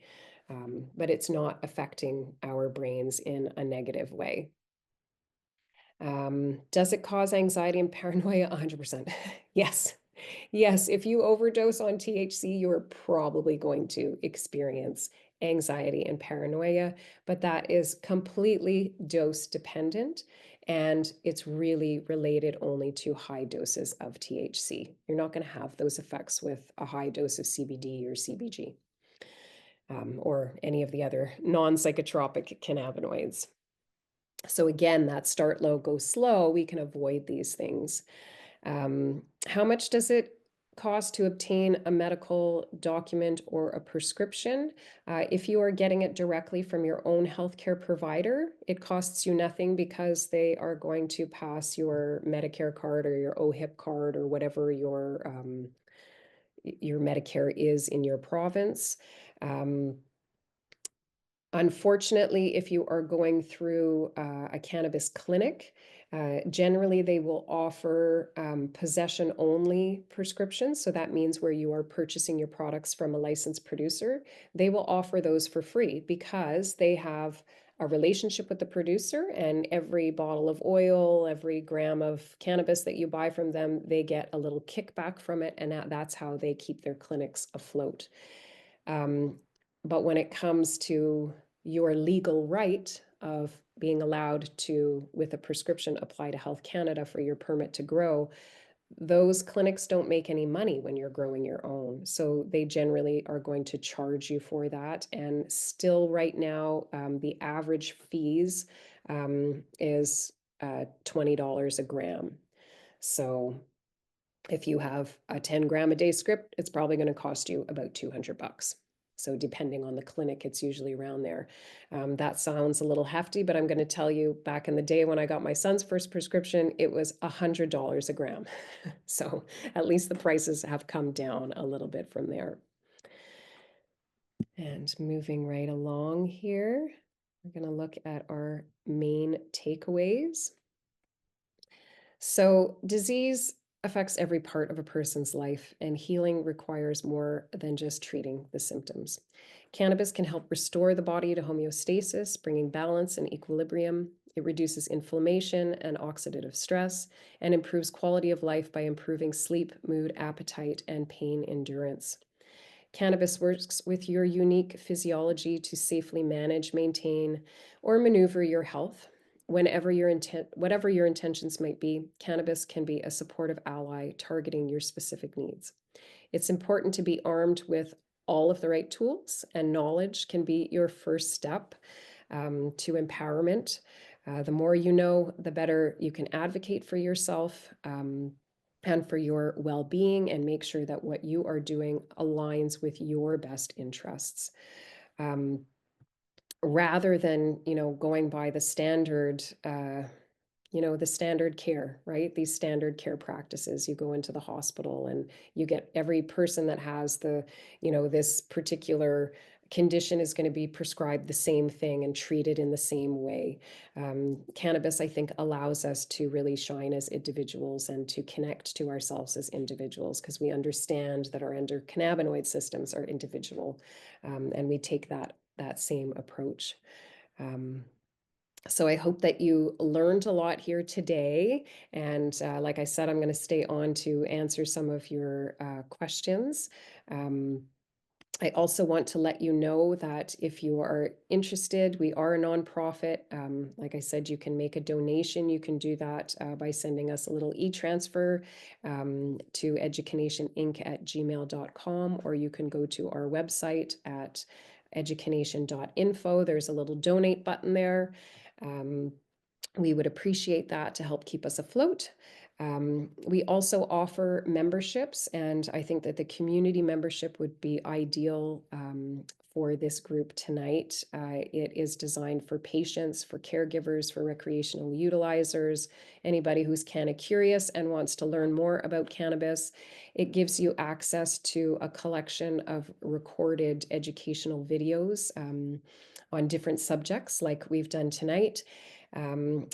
But it's not affecting our brains in a negative way. Does it cause anxiety and paranoia? 100%. Yes. Yes, if you overdose on THC, you're probably going to experience anxiety and paranoia, but that is completely dose dependent. And it's really related only to high doses of THC. You're not going to have those effects with a high dose of CBD or CBG, or any of the other non-psychotropic cannabinoids. So again, that start low, go slow, we can avoid these things. How much does it cost to obtain a medical document or a prescription? If you are getting it directly from your own healthcare provider, it costs you nothing because they are going to pass your Medicare card or your OHIP card or whatever your Medicare is in your province. Um, Unfortunately, if you are going through a cannabis clinic, generally they will offer possession only prescriptions. So that means where you are purchasing your products from a licensed producer, they will offer those for free because they have a relationship with the producer, and every bottle of oil, every gram of cannabis that you buy from them, they get a little kickback from it, and that's how they keep their clinics afloat. Um, but when it comes to your legal right of being allowed to, with a prescription, apply to Health Canada for your permit to grow, those clinics don't make any money when you're growing your own. So they generally are going to charge you for that. And still, right now, the average fees is $20 a gram. So if you have a 10 gram a day script, it's probably going to cost you about 200 bucks. So depending on the clinic, it's usually around there. That sounds a little hefty, but I'm going to tell you, back in the day when I got my son's first prescription, it was $100 a gram. So at least the prices have come down a little bit from there. And moving right along here, we're going to look at our main takeaways. So, disease affects every part of a person's life, and healing requires more than just treating the symptoms. Cannabis can help restore the body to homeostasis, bringing balance and equilibrium. It reduces inflammation and oxidative stress and improves quality of life by improving sleep, mood, appetite, and pain endurance. Cannabis works with your unique physiology to safely manage, maintain, or maneuver your health. Whatever your intentions might be, cannabis can be a supportive ally targeting your specific needs. It's important to be armed with all of the right tools, and knowledge can be your first step to empowerment. The more you know, the better you can advocate for yourself. And for your well-being, and make sure that what you are doing aligns with your best interests. Um, Rather than, going by the standard care, right? These standard care practices. You go into the hospital and you get every person that has this particular condition is going to be prescribed the same thing and treated in the same way. Cannabis, I think, allows us to really shine as individuals and to connect to ourselves as individuals, because we understand that our endocannabinoid systems are individual, and we take that same approach. Um, so I hope that you learned a lot here today. And like I said, I'm going to stay on to answer some of your questions. Um, I also want to let you know that if you are interested, we are a nonprofit. Like I said, you can make a donation. You can do that by sending us a little e-transfer to educanationinc@gmail.com, or you can go to our website at educanation.info. There's a little donate button there. Um, we would appreciate that to help keep us afloat. We also offer memberships, and I think that the community membership would be ideal for this group tonight. It is designed for patients, for caregivers, for recreational utilizers, anybody who's kind of curious and wants to learn more about cannabis. It gives you access to a collection of recorded educational videos on different subjects, like we've done tonight.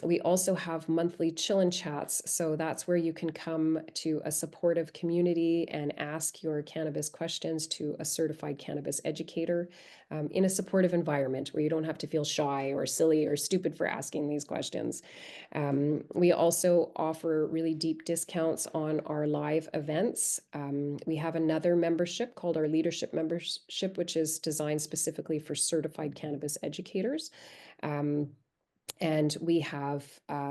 We also have monthly chill and chats. So that's where you can come to a supportive community and ask your cannabis questions to a certified cannabis educator in a supportive environment where you don't have to feel shy or silly or stupid for asking these questions. We also offer really deep discounts on our live events. We have another membership called our leadership membership, which is designed specifically for certified cannabis educators. And we have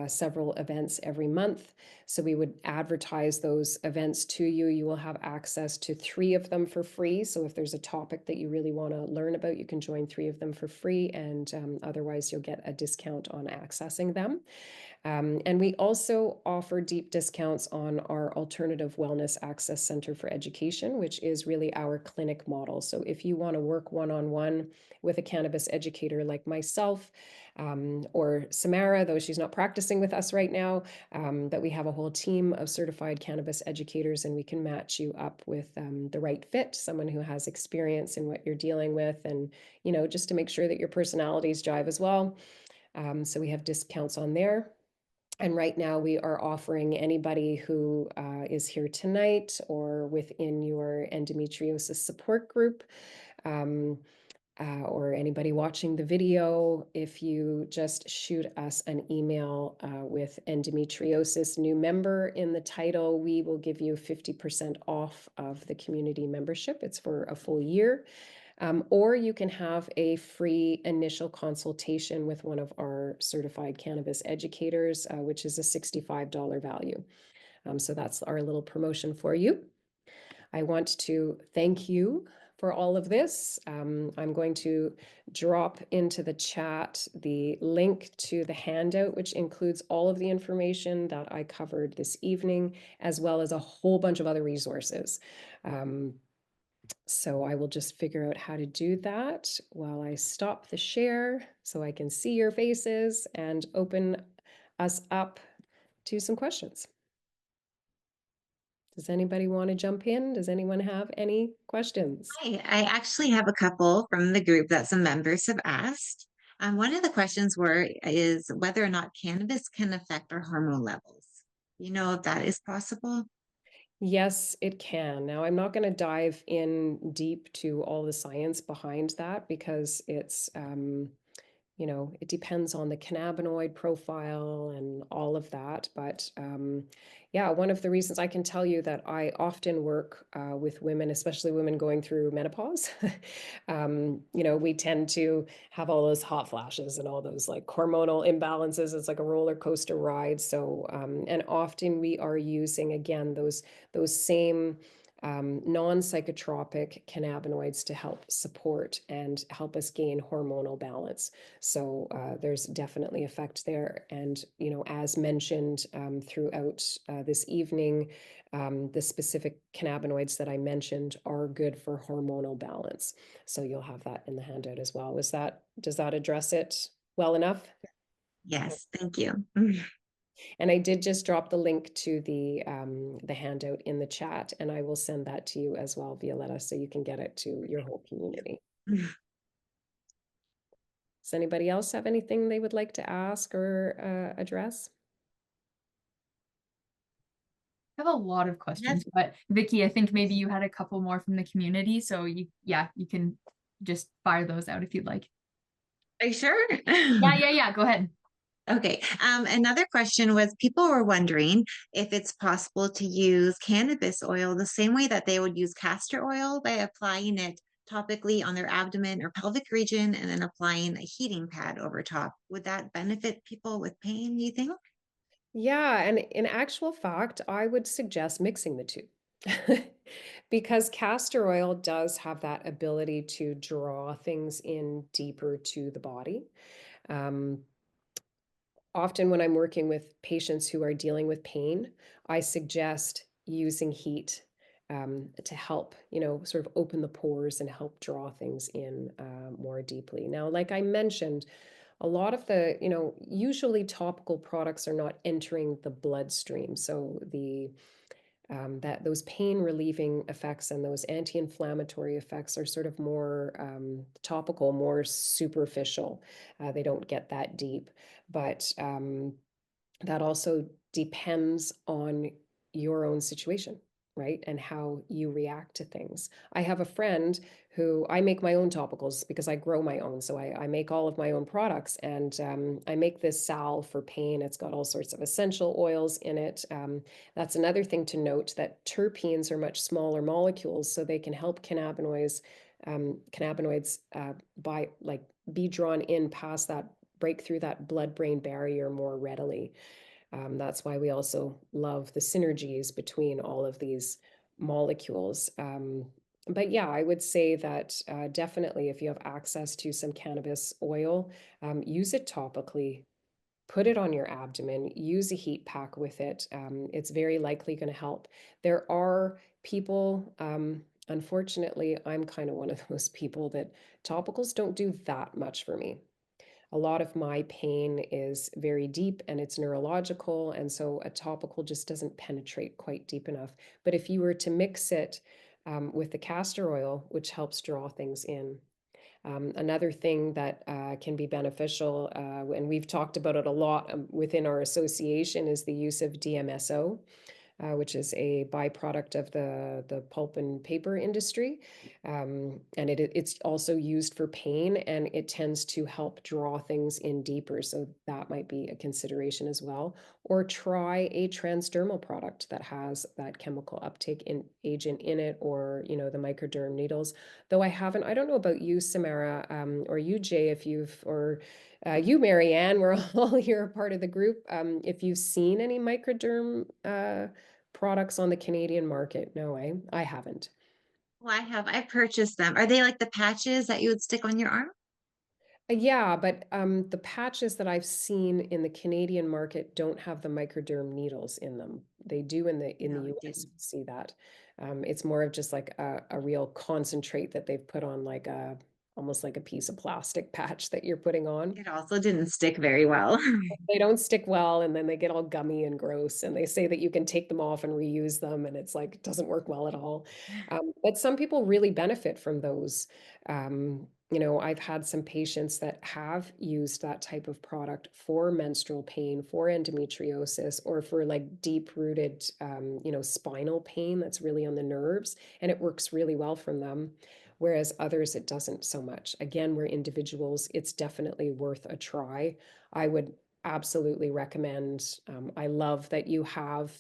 several events every month. So we would advertise those events to you. You will have access to 3 of them for free. So if there's a topic that you really want to learn about, you can join 3 of them for free. And otherwise, you'll get a discount on accessing them. And we also offer deep discounts on our Alternative Wellness Access Center for Education, which is really our clinic model. So if you want to work one-on-one with a cannabis educator like myself, or Samara, though she's not practicing with us right now, that we have a whole team of certified cannabis educators, and we can match you up with the right fit, someone who has experience in what you're dealing with, and just to make sure that your personalities jive as well. So we have discounts on there. And right now we are offering anybody who is here tonight or within your endometriosis support group, um, or anybody watching the video, if you just shoot us an email with endometriosis new member in the title, we will give you 50% off of the community membership. It's for a full year. Or you can have a free initial consultation with one of our certified cannabis educators, which is a $65 value. So that's our little promotion for you. I want to thank you for all of this. I'm going to drop into the chat the link to the handout, which includes all of the information that I covered this evening, as well as a whole bunch of other resources. So I will just figure out how to do that while I stop the share so I can see your faces and open us up to some questions. Does anybody want to jump in? Does anyone have any questions? Hi, I actually have a couple from the group that some members have asked. One of the questions is whether or not cannabis can affect our hormone levels. You know if that is possible? Yes, it can. Now, I'm not going to dive in deep to all the science behind that because it depends on the cannabinoid profile and all of that. But yeah, one of the reasons I can tell you that I often work with women, especially women going through menopause, we tend to have all those hot flashes and all those like hormonal imbalances. It's like a roller coaster ride. So, and often we are using again those same non-psychotropic cannabinoids to help support and help us gain hormonal balance. So there's definitely effect there. And, as mentioned throughout this evening, the specific cannabinoids that I mentioned are good for hormonal balance. So you'll have that in the handout as well. Does that address it well enough? Yes, thank you. And I did just drop the link to the handout in the chat, and I will send that to you as well, Violetta, so you can get it to your whole community. Does anybody else have anything they would like to ask or address? I have a lot of Yes, questions, but Vicky, I think maybe you had a couple more from the community, so you can just fire those out if you'd like. are you sure? Yeah, go ahead. Okay. Another question was people were wondering if it's possible to use cannabis oil the same way that they would use castor oil by applying it topically on their abdomen or pelvic region and then applying a heating pad over top. Would that benefit people with pain, do you think? Yeah, and in actual fact, I would suggest mixing the two. Because castor oil does have that ability to draw things in deeper to the body. Um, Often when I'm working with patients who are dealing with pain, I suggest using heat to help, sort of open the pores and help draw things in more deeply. Now, like I mentioned, a lot of usually topical products are not entering the bloodstream. So that those pain relieving effects and those anti-inflammatory effects are sort of more topical, more superficial. They don't get that deep, but that also depends on your own situation, right? And how you react to things. I have a friend who I make my own topicals because I grow my own. So I make all of my own products and I make this salve for pain. It's got all sorts of essential oils in it. That's another thing to note that terpenes are much smaller molecules, so they can help cannabinoids by like be drawn in past that break through that blood-brain barrier more readily. That's why we also love the synergies between all of these molecules. But yeah, I would say that definitely if you have access to some cannabis oil, use it topically, put it on your abdomen, use a heat pack with it. It's very likely going to help. There are people, unfortunately, I'm kind of one of those people that topicals don't do that much for me. A lot of my pain is very deep and it's neurological, and so a topical just doesn't penetrate quite deep enough. But if you were to mix it with the castor oil, which helps draw things in, another thing that can be beneficial, and we've talked about it a lot within our association, is the use of DMSO, which is a byproduct of the pulp and paper industry. And it's also used for pain, and it tends to help draw things in deeper. So that might be a consideration as well. Or try a transdermal product that has that chemical uptake agent in it, or the microderm needles. Though I don't know about you, Samara, or you, Jay, if you, Marianne, we're all here, part of the group. If you've seen any microderm products on the Canadian market. No way. I haven't. Well, I've purchased them. Are they like the patches that you would stick on your arm? Yeah, but the patches that I've seen in the Canadian market don't have the microderm needles in them. They do in the No, it US, didn't. we see that. It's more of just like a real concentrate that they've put on like almost like a piece of plastic patch that you're putting on. It also didn't stick very well. They don't stick well, and then they get all gummy and gross, and they say that you can take them off and reuse them, and it's like it doesn't work well at all. But some people really benefit from those. You know, I've had some patients that have used that type of product for menstrual pain, for endometriosis, or for like deep-rooted, you know, spinal pain that's really on the nerves, and it works really well from them. Whereas others, it doesn't so much. Again, we're individuals. It's definitely worth a try. I would absolutely recommend. I love that you have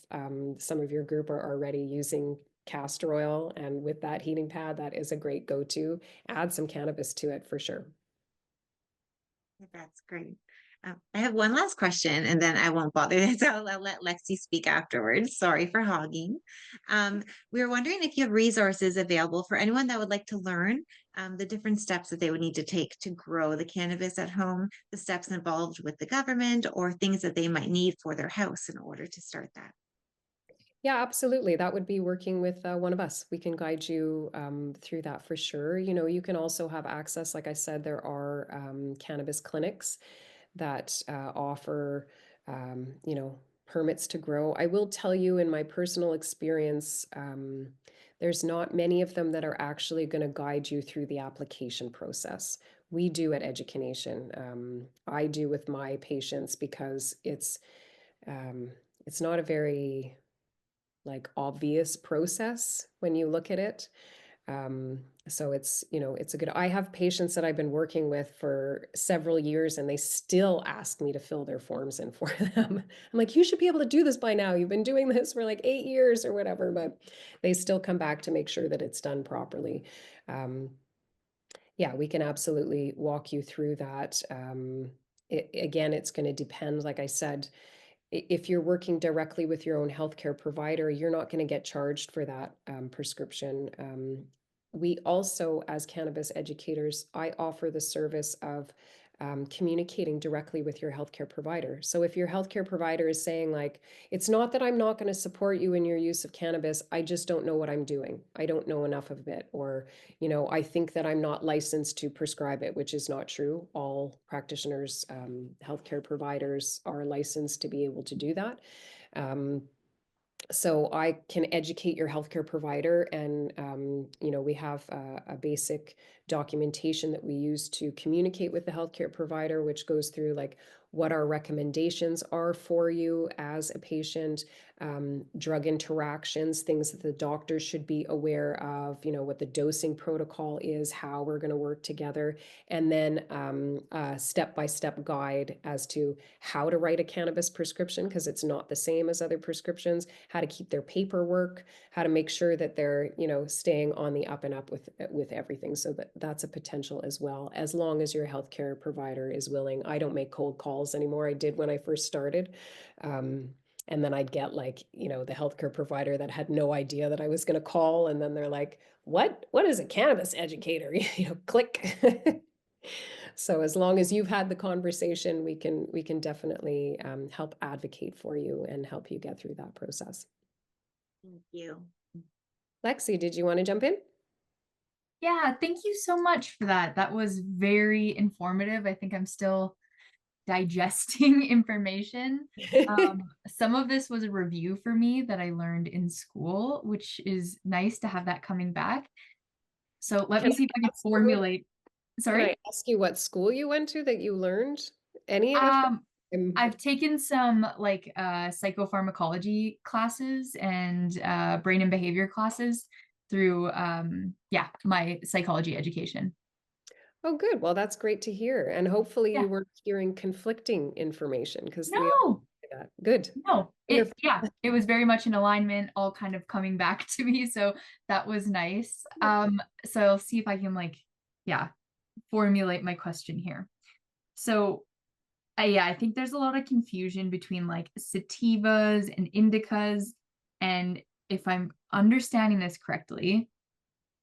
some of your group are already using castor oil, and with that heating pad, that is a great go-to. Add some cannabis to it for sure. That's great. I have one last question and then I won't bother. So I'll let Lexi speak afterwards. Sorry for hogging. We were wondering if you have resources available for anyone that would like to learn the different steps that they would need to take to grow the cannabis at home, the steps involved with the government, or things that they might need for their house in order to start that. Yeah, absolutely. That would be working with one of us. We can guide you through that for sure. You know, you can also have access, like I said, there are cannabis clinics that offer, you know, permits to grow. I will tell you in my personal experience, there's not many of them that are actually going to guide you through the application process. We do at Education. I do with my patients because it's not a very like obvious process when you look at it. So it's, you know, it's a good, I have patients that I've been working with for several years and they still ask me to fill their forms in for them. I'm like, you should be able to do this by now. You've been doing this for like 8 years or whatever, but they still come back to make sure that it's done properly. Um, yeah, we can absolutely walk you through that. Again, it's going to depend, like I said, if you're working directly with your own healthcare provider, you're not going to get charged for that prescription. We also, as cannabis educators, I offer the service of communicating directly with your healthcare provider. So if your healthcare provider is saying like, it's not that I'm not going to support you in your use of cannabis, I just don't know what I'm doing. I don't know enough of it. Or, you know, I think that I'm not licensed to prescribe it, which is not true. All practitioners, healthcare providers are licensed to be able to do that. So I can educate your healthcare provider, and you know, we have a basic documentation that we use to communicate with the healthcare provider, which goes through like what our recommendations are for you as a patient, drug interactions, things that the doctor should be aware of, you know, what the dosing protocol is, how we're going to work together, and then a step-by-step guide as to how to write a cannabis prescription, because it's not the same as other prescriptions, how to keep their paperwork, how to make sure that they're, you know, staying on the up and up with everything. So that's a potential as well, as long as your healthcare provider is willing. I don't make cold calls anymore. I did when I first started. And then I'd get like, you know, the healthcare provider that had no idea that I was going to call. And then they're like, what is a cannabis educator? You know, click. So as long as you've had the conversation, we can definitely help advocate for you and help you get through that process. Thank you. Lexi, did you want to jump in? Yeah, thank you so much for that. That was very informative. I think I'm still digesting information. Some of this was a review for me that I learned in school, which is nice to have that coming back. So let Can me see if I can ask you what, formulate. can Sorry. I ask you what school you went to that you learned any of it? Um, I've taken some like psychopharmacology classes and brain and behavior classes through yeah, my psychology education. Oh, good. Well, that's great to hear. And hopefully Yeah. you weren't hearing conflicting information, because we all No, do that. Good. no. Wonderful. It was very much in alignment, all kind of coming back to me. So that was nice. So I'll see if I can like, yeah, formulate my question here. So yeah, I think there's a lot of confusion between like sativas and indicas. And if I'm understanding this correctly,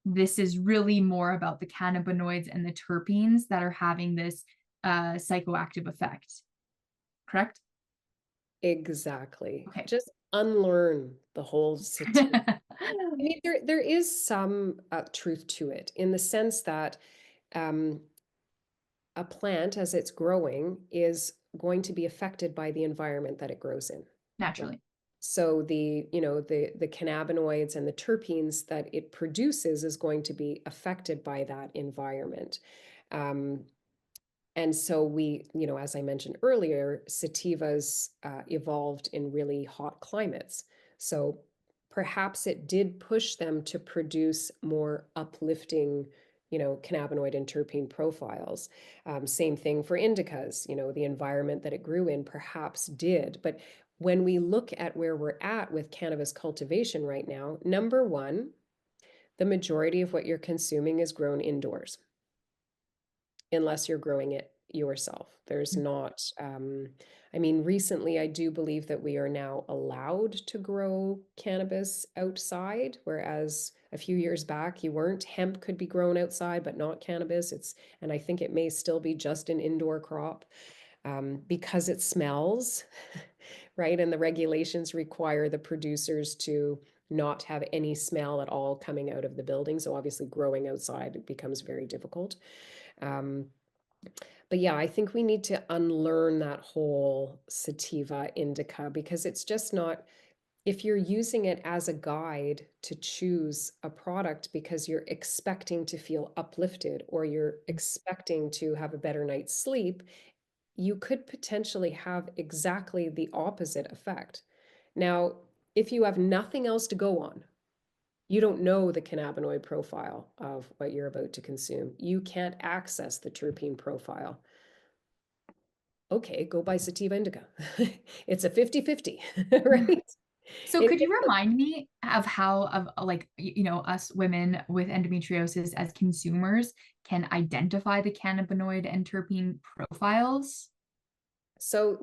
this is really more about the cannabinoids and the terpenes that are having this psychoactive effect. Correct? Exactly. Okay. Just unlearn the whole sativa I mean, there is some truth to it in the sense that um, a plant, as it's growing, is going to be affected by the environment that it grows in. Naturally. So the cannabinoids and the terpenes that it produces is going to be affected by that environment. Um, and so as I mentioned earlier, sativas evolved in really hot climates. So perhaps it did push them to produce more uplifting, cannabinoid and terpene profiles. Same thing for indicas, the environment that it grew in perhaps did. But when we look at where we're at with cannabis cultivation right now, number one, the majority of what you're consuming is grown indoors unless you're growing it yourself. There's not, I mean, recently I do believe that we are now allowed to grow cannabis outside, whereas a few years back you weren't. Hemp could be grown outside, but not cannabis. And I think it may still be just an indoor crop because it smells, right? And the regulations require the producers to not have any smell at all coming out of the building. So obviously growing outside becomes very difficult. Um, but yeah, I think we need to unlearn that whole sativa indica because it's just not, if you're using it as a guide to choose a product because you're expecting to feel uplifted or you're expecting to have a better night's sleep, you could potentially have exactly the opposite effect. Now, if you have nothing else to go on, you don't know the cannabinoid profile of what you're about to consume. You can't access the terpene profile. Okay, go buy sativa indica. It's a 50-50, right? So It, could you it, remind me of how of like us women with endometriosis as consumers can identify the cannabinoid and terpene profiles? so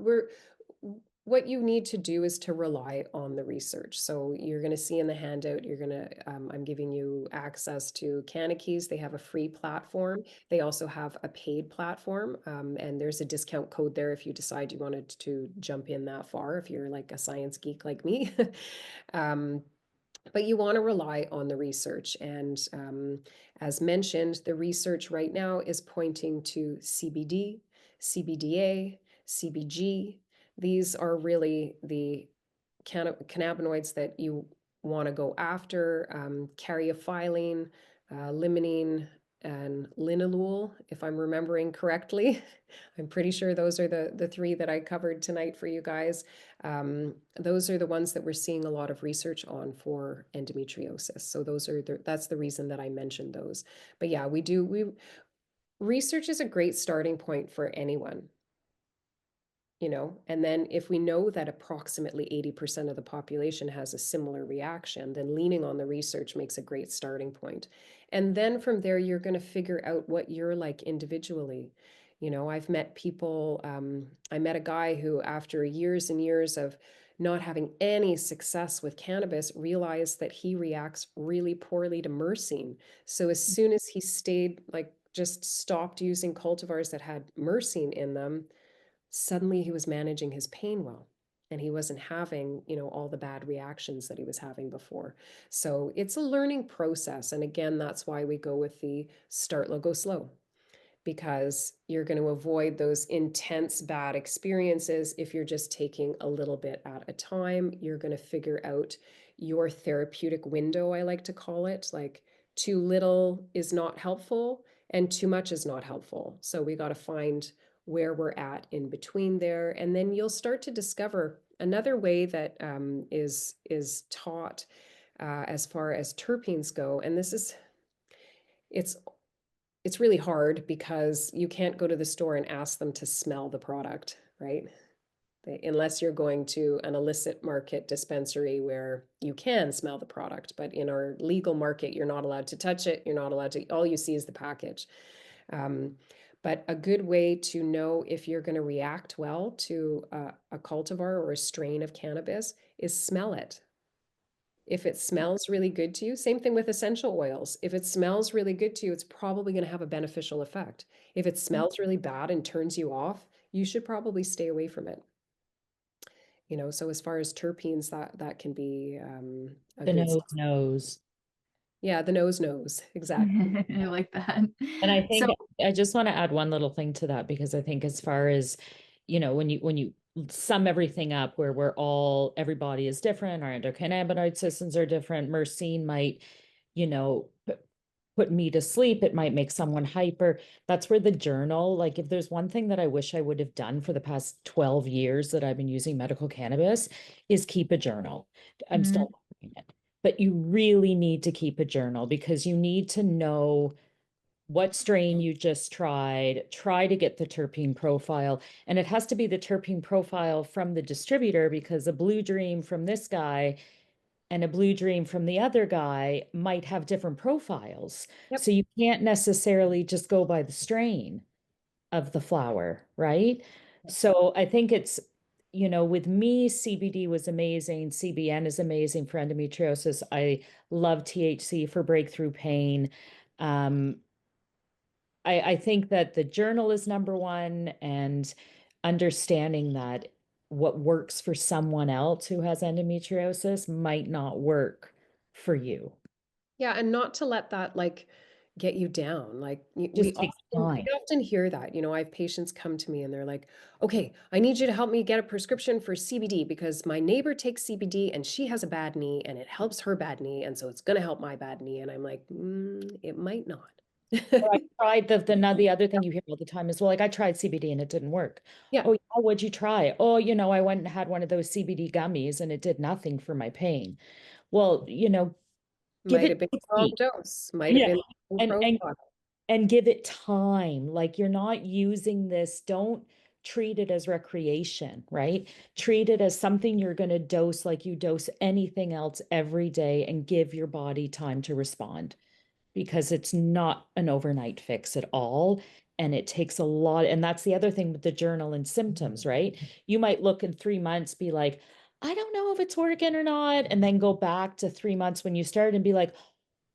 what you need to do is to rely on the research. So you're going to see in the handout, I'm giving you access to Cannabis. They have a free platform. They also have a paid platform. And there's a discount code there if you decide you wanted to jump in that far, if you're like a science geek like me. um, but you want to rely on the research. And as mentioned, the research right now is pointing to CBD, CBDA, CBG. These are really the cannabinoids that you want to go after, caryophyllene, limonene, and linalool, if I'm remembering correctly. I'm pretty sure those are the three that I covered tonight for you guys. Those are the ones that we're seeing a lot of research on for endometriosis. So that's the reason that I mentioned those. But yeah, research is a great starting point for anyone, and then if we know that approximately 80% of the population has a similar reaction, then leaning on the research makes a great starting point. And then from there, you're going to figure out what you're like individually. I've met people, I met a guy who, after years and years of not having any success with cannabis, realized that he reacts really poorly to myrcene. So as soon as he just stopped using cultivars that had myrcene in them, suddenly he was managing his pain well, and he wasn't having all the bad reactions that he was having before. So it's a learning process, and again, that's why we go with the start low, go slow, because you're going to avoid those intense bad experiences. If you're just taking a little bit at a time, you're going to figure out your therapeutic window, I like to call it. Like, too little is not helpful and too much is not helpful. So we got to find where we're at in between there. And then you'll start to discover another way that is taught as far as terpenes go. And it's it's really hard because you can't go to the store and ask them to smell the product, right? Unless you're going to an illicit market dispensary where you can smell the product. But in our legal market, you're not allowed to touch it. You're not allowed to, all you see is the package. Um, but a good way to know if you're going to react well to a cultivar or a strain of cannabis is smell it. If it smells really good to you, same thing with essential oils. If it smells really good to you, it's probably going to have a beneficial effect. If it smells really bad and turns you off, you should probably stay away from it. You know, so as far as terpenes, that can be a The good nose substance. knows. Yeah, the nose knows exactly. I like that. And I So, think I just want to add one little thing to that, because I think as far as, when you sum everything up, where everybody is different, our endocannabinoid systems are different. Myrcene might, put me to sleep. It might make someone hyper. That's where the journal, like if there's one thing that I wish I would have done for the past 12 years that I've been using medical cannabis, is keep a journal. I'm mm, still doing it. But you really need to keep a journal, because you need to know what strain you just tried, try to get the terpene profile. And it has to be the terpene profile from the distributor, because a Blue Dream from this guy and a Blue Dream from the other guy might have different profiles. Yep. So you can't necessarily just go by the strain of the flower, right? So I think it's, with me, CBD was amazing. CBN is amazing for endometriosis. I love THC for breakthrough pain. Um, I think that the journal is number one, and understanding that what works for someone else who has endometriosis might not work for you. Yeah, and not to let that like get you down. Like Just takes we time. often hear that. You know, I have patients come to me and they're like, "Okay, I need you to help me get a prescription for CBD because my neighbor takes CBD and she has a bad knee and it helps her bad knee and so it's going to help my bad knee." And I'm like, "It might not." Or I tried the other thing you hear all the time is, well, like I tried CBD and it didn't work. Yeah, Oh, yeah, what'd you try? Oh, I went and had one of those CBD gummies and it did nothing for my pain. Well, give might it have been the wrong 2 weeks. dose, might have Yeah. been the wrong And and profile. and give it time. Like you're not using this, don't treat it as recreation, right? Treat it as something you're going to dose like you dose anything else every day, and give your body time to respond, because it's not an overnight fix at all. And it takes a lot. And that's the other thing with the journal and symptoms, right? You might look in 3 months, be like, I don't know if it's working or not. And then go back to 3 months when you started and be like,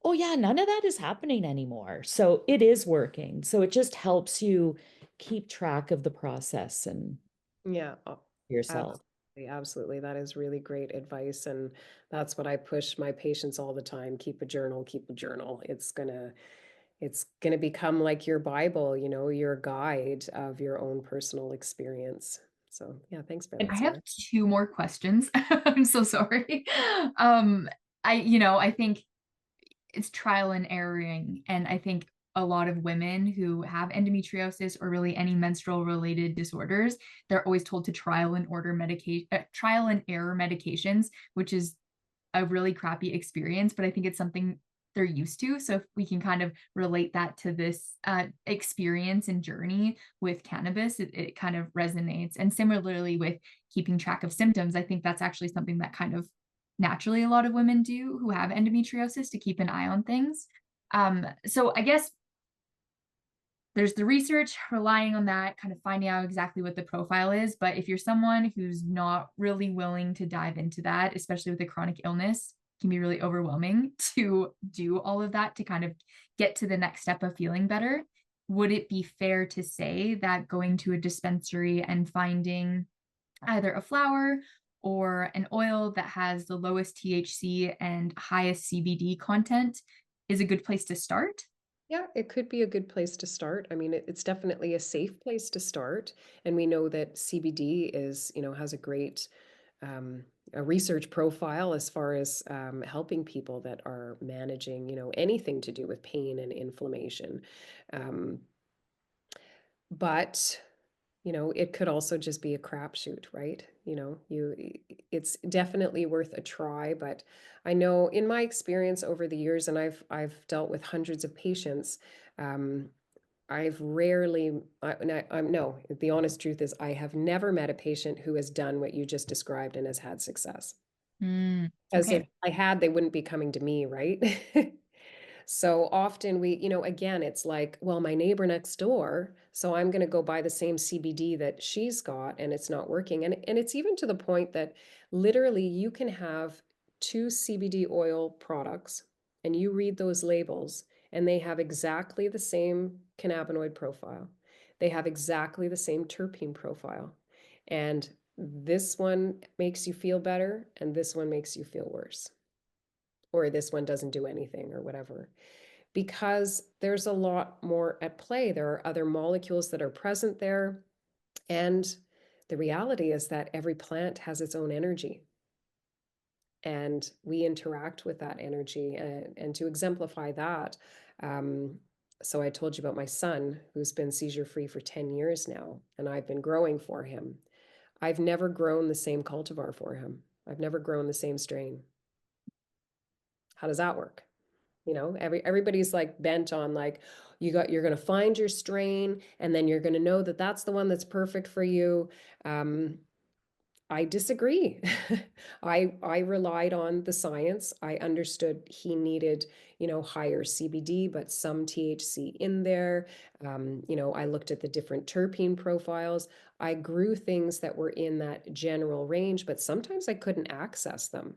oh, yeah, none of that is happening anymore. So it is working. So it just helps you keep track of the process and Yeah, yourself. absolutely, absolutely. That is really great advice, and that's what I push my patients all the time. Keep a journal, keep a journal. It's gonna become like your Bible, you know, your guide of your own personal experience. So yeah, thanks for and that, I have Samara. 2 more questions. I'm so sorry. Um, I think it's trial and erroring. And I think a lot of women who have endometriosis or really any menstrual related disorders, they're always told to trial and error medications, which is a really crappy experience, but I think it's something they're used to. So if we can kind of relate that to this experience and journey with cannabis, it kind of resonates. And similarly with keeping track of symptoms, I think that's actually something that kind of naturally a lot of women do who have endometriosis, to keep an eye on things. So I guess there's the research relying on that, kind of finding out exactly what the profile is. But if you're someone who's not really willing to dive into that, especially with a chronic illness, it can be really overwhelming to do all of that to kind of get to the next step of feeling better. Would it be fair to say that going to a dispensary and finding either a flower or an oil that has the lowest THC and highest CBD content is a good place to start? Yeah, it could be a good place to start. I mean, it's definitely a safe place to start, and we know that CBD is, you know, has a great um, a research profile as far as helping people that are managing, you know, anything to do with pain and inflammation. Um, but you know, it could also just be a crapshoot, right? You know, it's definitely worth a try, but I know in my experience over the years, and I've dealt with hundreds of patients, um, I've rarely, no, the honest truth is I have never met a patient who has done what you just described and has had success. Because if Okay. I had, they wouldn't be coming to me, right? So often we, you know, again, it's like, well, my neighbor next door, so I'm going to go buy the same CBD that she's got and it's not working. And it's even to the point that literally you can have two CBD oil products and you read those labels and they have exactly the same cannabinoid profile. They have exactly the same terpene profile. And this one makes you feel better and this one makes you feel worse, or this one doesn't do anything or whatever. Because there's a lot more at play. There are other molecules that are present there. And the reality is that every plant has its own energy. And we interact with that energy. And to exemplify that, so I told you about my son, who's been seizure free for 10 years now, and I've been growing for him. I've never grown the same cultivar for him. I've never grown the same strain. How does that work? You know, everybody's like bent on like you're going to find your strain and then you're going to know that that's the one that's perfect for you. I disagree. I relied on the science. I understood he needed, you know, higher CBD, but some THC in there. You know, I looked at the different terpene profiles. I grew things that were in that general range, but sometimes I couldn't access them,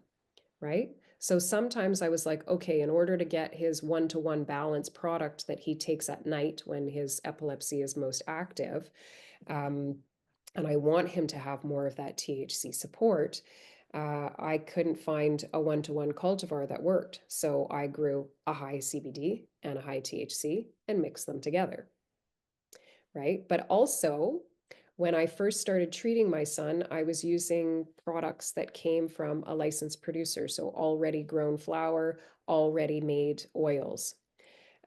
right? So sometimes I was like, okay, in order to get his one-to-one balance product that he takes at night when his epilepsy is most active, um, and I want him to have more of that THC support, I couldn't find a one-to-one cultivar that worked. So I grew a high CBD and a high THC and mixed them together, right? But also, when I first started treating my son, I was using products that came from a licensed producer. So already grown flower, already made oils.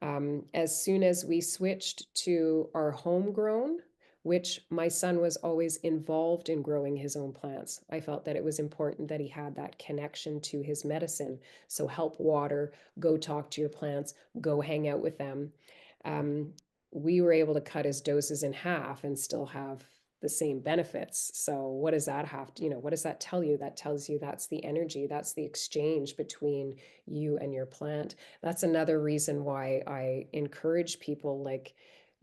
As soon as we switched to our homegrown, which my son was always involved in growing his own plants, I felt that it was important that he had that connection to his medicine. So help water, go talk to your plants, go hang out with them. Um, we were able to cut his doses in half and still have the same benefits. So what does that have to, you know, what does that tell you? That tells you that's the energy, that's the exchange between you and your plant. That's another reason why I encourage people, like,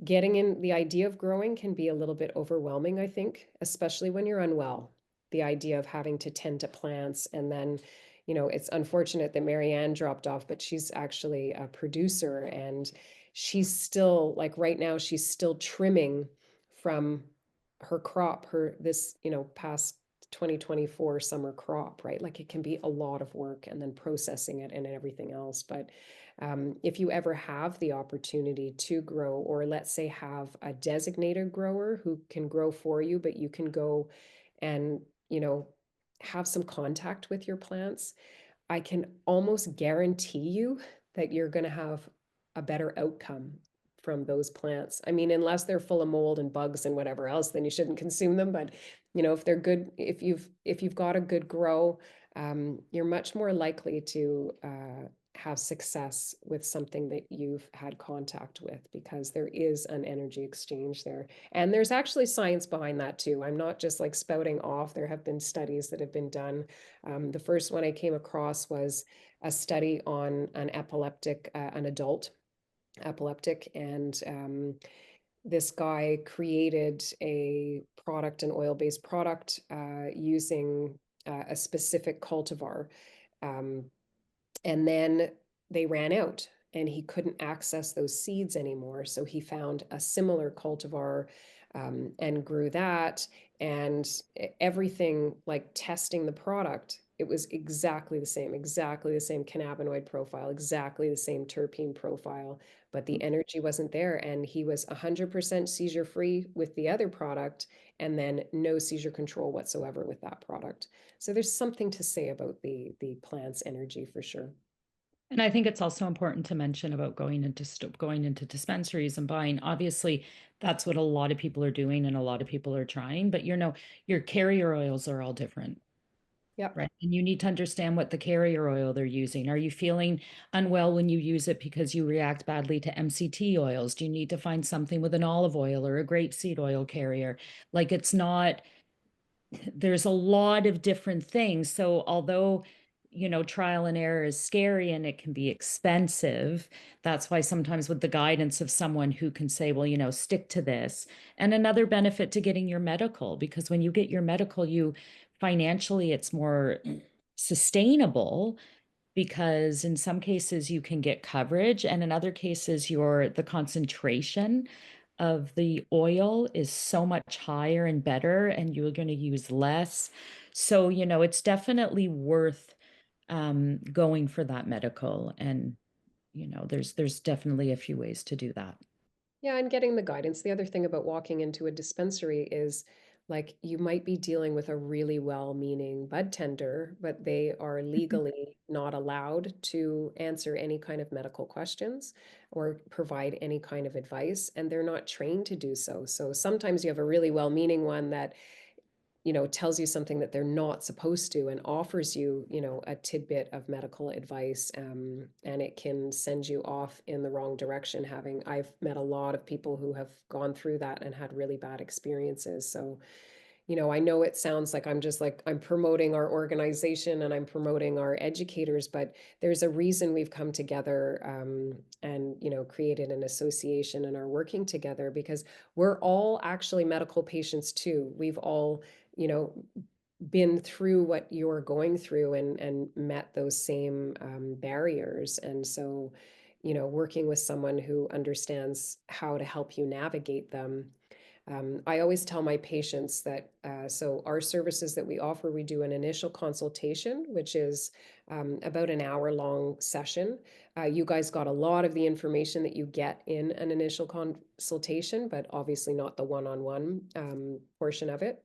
getting in. The idea of growing can be a little bit overwhelming, I think, especially when you're unwell. The idea of having to tend to plants, and then, you know, it's unfortunate that Marianne dropped off, but she's actually a producer and she's still, like, right now, she's still trimming from her crop, her this, you know, past 2024 summer crop, right? Like, it can be a lot of work, and then processing it and everything else. But if you ever have the opportunity to grow, or let's say have a designated grower who can grow for you, but you can go and, you know, have some contact with your plants, I can almost guarantee you that you're going to have a better outcome from those plants. I mean, unless they're full of mold and bugs and whatever else, then you shouldn't consume them. But, you know, if they're good, if you've got a good grow, you're much more likely to have success with something that you've had contact with, because there is an energy exchange there. And there's actually science behind that too. I'm not just like spouting off. There have been studies that have been done. The first one I came across was a study on an epileptic, an adult epileptic, and this guy created a product, an oil-based product, using a specific cultivar. Um, and then they ran out and he couldn't access those seeds anymore. So he found a similar cultivar, and grew that. And everything, like testing the product, it was exactly the same cannabinoid profile, exactly the same terpene profile, but the energy wasn't there. And he was 100% seizure free with the other product, and then no seizure control whatsoever with that product. So there's something to say about the plant's energy for sure. And I think it's also important to mention about going into dispensaries and buying. Obviously, that's what a lot of people are doing and a lot of people are trying, but you know, your carrier oils are all different. Yep. Right. And you need to understand what the carrier oil they're using. Are you feeling unwell when you use it because you react badly to MCT oils? Do you need to find something with an olive oil or a grapeseed oil carrier? Like, it's not, there's a lot of different things. So although, you know, trial and error is scary and it can be expensive, that's why sometimes with the guidance of someone who can say, well, you know, stick to this. And another benefit to getting your medical, because when you get your medical, you financially, it's more sustainable, because in some cases you can get coverage, and in other cases the concentration of the oil is so much higher and better, and you're going to use less. So, it's definitely worth going for that medical. And, there's definitely a few ways to do that. Yeah, and getting the guidance. The other thing about walking into a dispensary is like you might be dealing with a really well-meaning bud tender, but they are legally not allowed to answer any kind of medical questions or provide any kind of advice, and they're not trained to do so. So sometimes you have a really well-meaning one that tells you something that they're not supposed to and offers you, a tidbit of medical advice, and it can send you off in the wrong direction. I've met a lot of people who have gone through that and had really bad experiences. So I know it sounds like I'm promoting our organization and I'm promoting our educators, but there's a reason we've come together, and created an association and are working together because we're all actually medical patients too. We've all, you know, been through what you're going through and met those same barriers. And so, working with someone who understands how to help you navigate them. I always tell my patients that, so our services that we offer, we do an initial consultation, which is about an hour-long session. You guys got a lot of the information that you get in an initial consultation, but obviously not the one-on-one portion of it.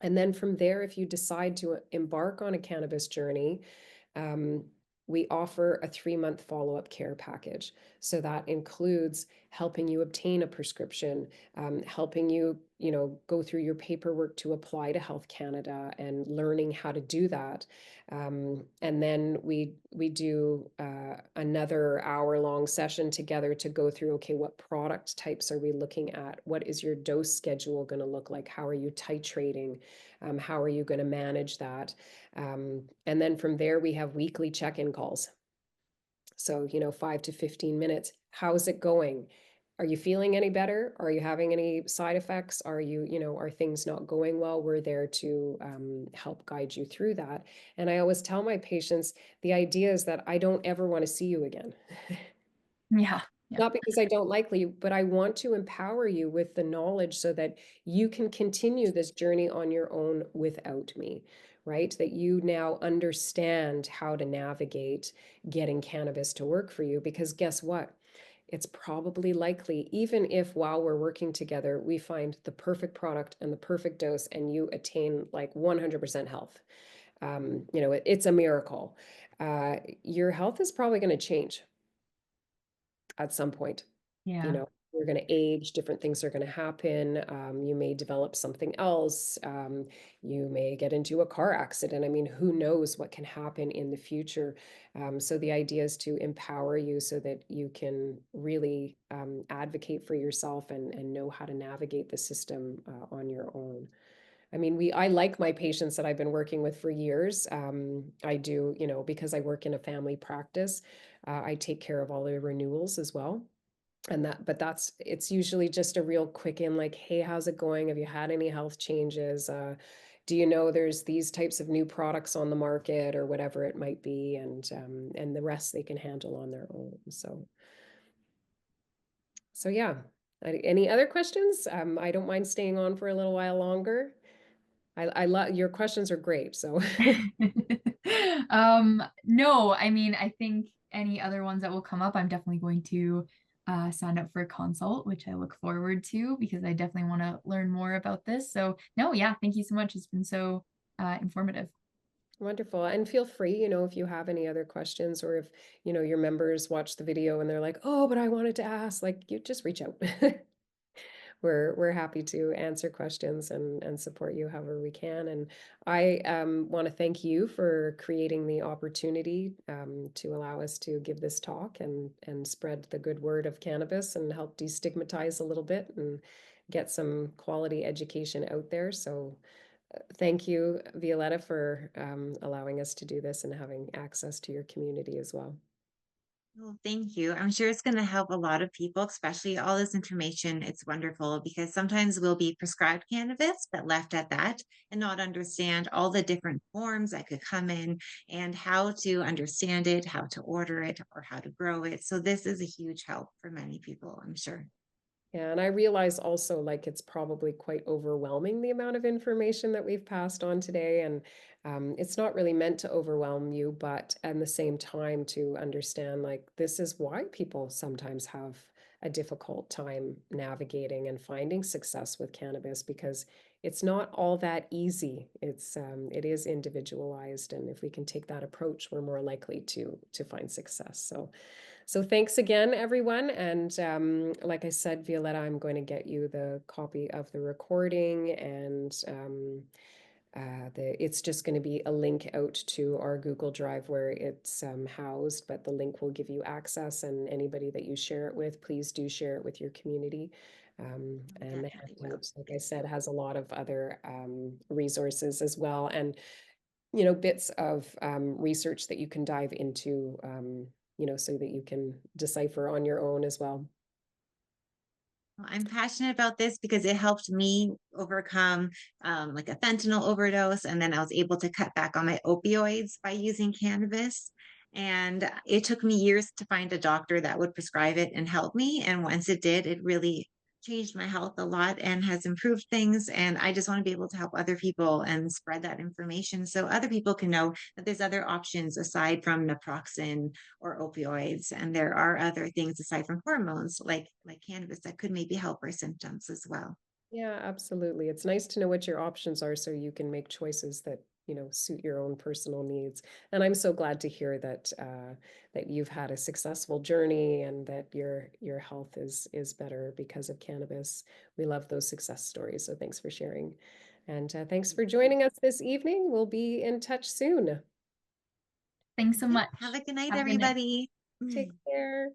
And then from there, if you decide to embark on a cannabis journey, um, we offer a 3-month follow-up care package. So that includes helping you obtain a prescription, helping you, go through your paperwork to apply to Health Canada and learning how to do that. And then we do another hour-long session together to go through, okay, what product types are we looking at? What is your dose schedule going to look like? How are you titrating? How are you going to manage that? And then from there, we have weekly check-in calls. So, 5 to 15 minutes. How's it going? Are you feeling any better? Are you having any side effects? Are things not going well? We're there to help guide you through that. And I always tell my patients, the idea is that I don't ever want to see you again. Yeah. Yeah. Not because I don't like you, but I want to empower you with the knowledge so that you can continue this journey on your own without me, right? That you now understand how to navigate getting cannabis to work for you. Because guess what? It's probably likely, even if while we're working together, we find the perfect product and the perfect dose, and you attain like 100% health. It's a miracle. Your health is probably going to change at some point. Yeah. You're going to age, different things are going to happen. You may develop something else. You may get into a car accident. I mean, who knows what can happen in the future? So the idea is to empower you so that you can really advocate for yourself and know how to navigate the system on your own. I mean, I like my patients that I've been working with for years. I do, because I work in a family practice, I take care of all the renewals as well. It's usually just a real quick in, like, hey, how's it going? Have you had any health changes? Do you know there's these types of new products on the market or whatever it might be? And the rest they can handle on their own. So yeah. Any other questions? I don't mind staying on for a little while longer. I love your questions are great. So No, I mean, I think any other ones that will come up, I'm definitely going to sign up for a consult, which I look forward to because I definitely want to learn more about this. So no, yeah, thank you so much. It's been so informative. wonderful. And feel free, if you have any other questions or if, your members watch the video and they're like, oh, but I wanted to ask, like, you just reach out. We're happy to answer questions and support you however we can. And I want to thank you for creating the opportunity to allow us to give this talk and spread the good word of cannabis and help destigmatize a little bit and get some quality education out there. So thank you, Violetta, for allowing us to do this and having access to your community as well. Well, thank you. I'm sure it's going to help a lot of people, especially all this information. It's wonderful because sometimes we'll be prescribed cannabis, but left at that and not understand all the different forms that could come in and how to understand it, how to order it, or how to grow it. So this is a huge help for many people, I'm sure. Yeah, and I realize also like it's probably quite overwhelming the amount of information that we've passed on today. And it's not really meant to overwhelm you, but at the same time to understand like this is why people sometimes have a difficult time navigating and finding success with cannabis because it's not all that easy. It is individualized, and if we can take that approach, we're more likely to find success. So thanks again, everyone. And like I said, Violetta, I'm going to get you the copy of the recording, and it's just going to be a link out to our Google Drive where it's housed, but the link will give you access, and anybody that you share it with, please do share it with your community. And the Definitely will. handout, like I said, has a lot of other resources as well. And bits of research that you can dive into, so that you can decipher on your own as well. Well, I'm passionate about this because it helped me overcome like a fentanyl overdose. And then I was able to cut back on my opioids by using cannabis. And it took me years to find a doctor that would prescribe it and help me. And once it did, it really changed my health a lot and has improved things. And I just want to be able to help other people and spread that information so other people can know that there's other options aside from naproxen or opioids, and there are other things aside from hormones like cannabis that could maybe help our symptoms as well. Yeah, absolutely. It's nice to know what your options are so you can make choices that, suit your own personal needs. And I'm so glad to hear that you've had a successful journey and that your health is better because of cannabis. We love those success stories. So thanks for sharing. And thanks for joining us this evening. We'll be in touch soon. Thanks so Yeah, much. have a good night, Have a good night. everybody. Take care.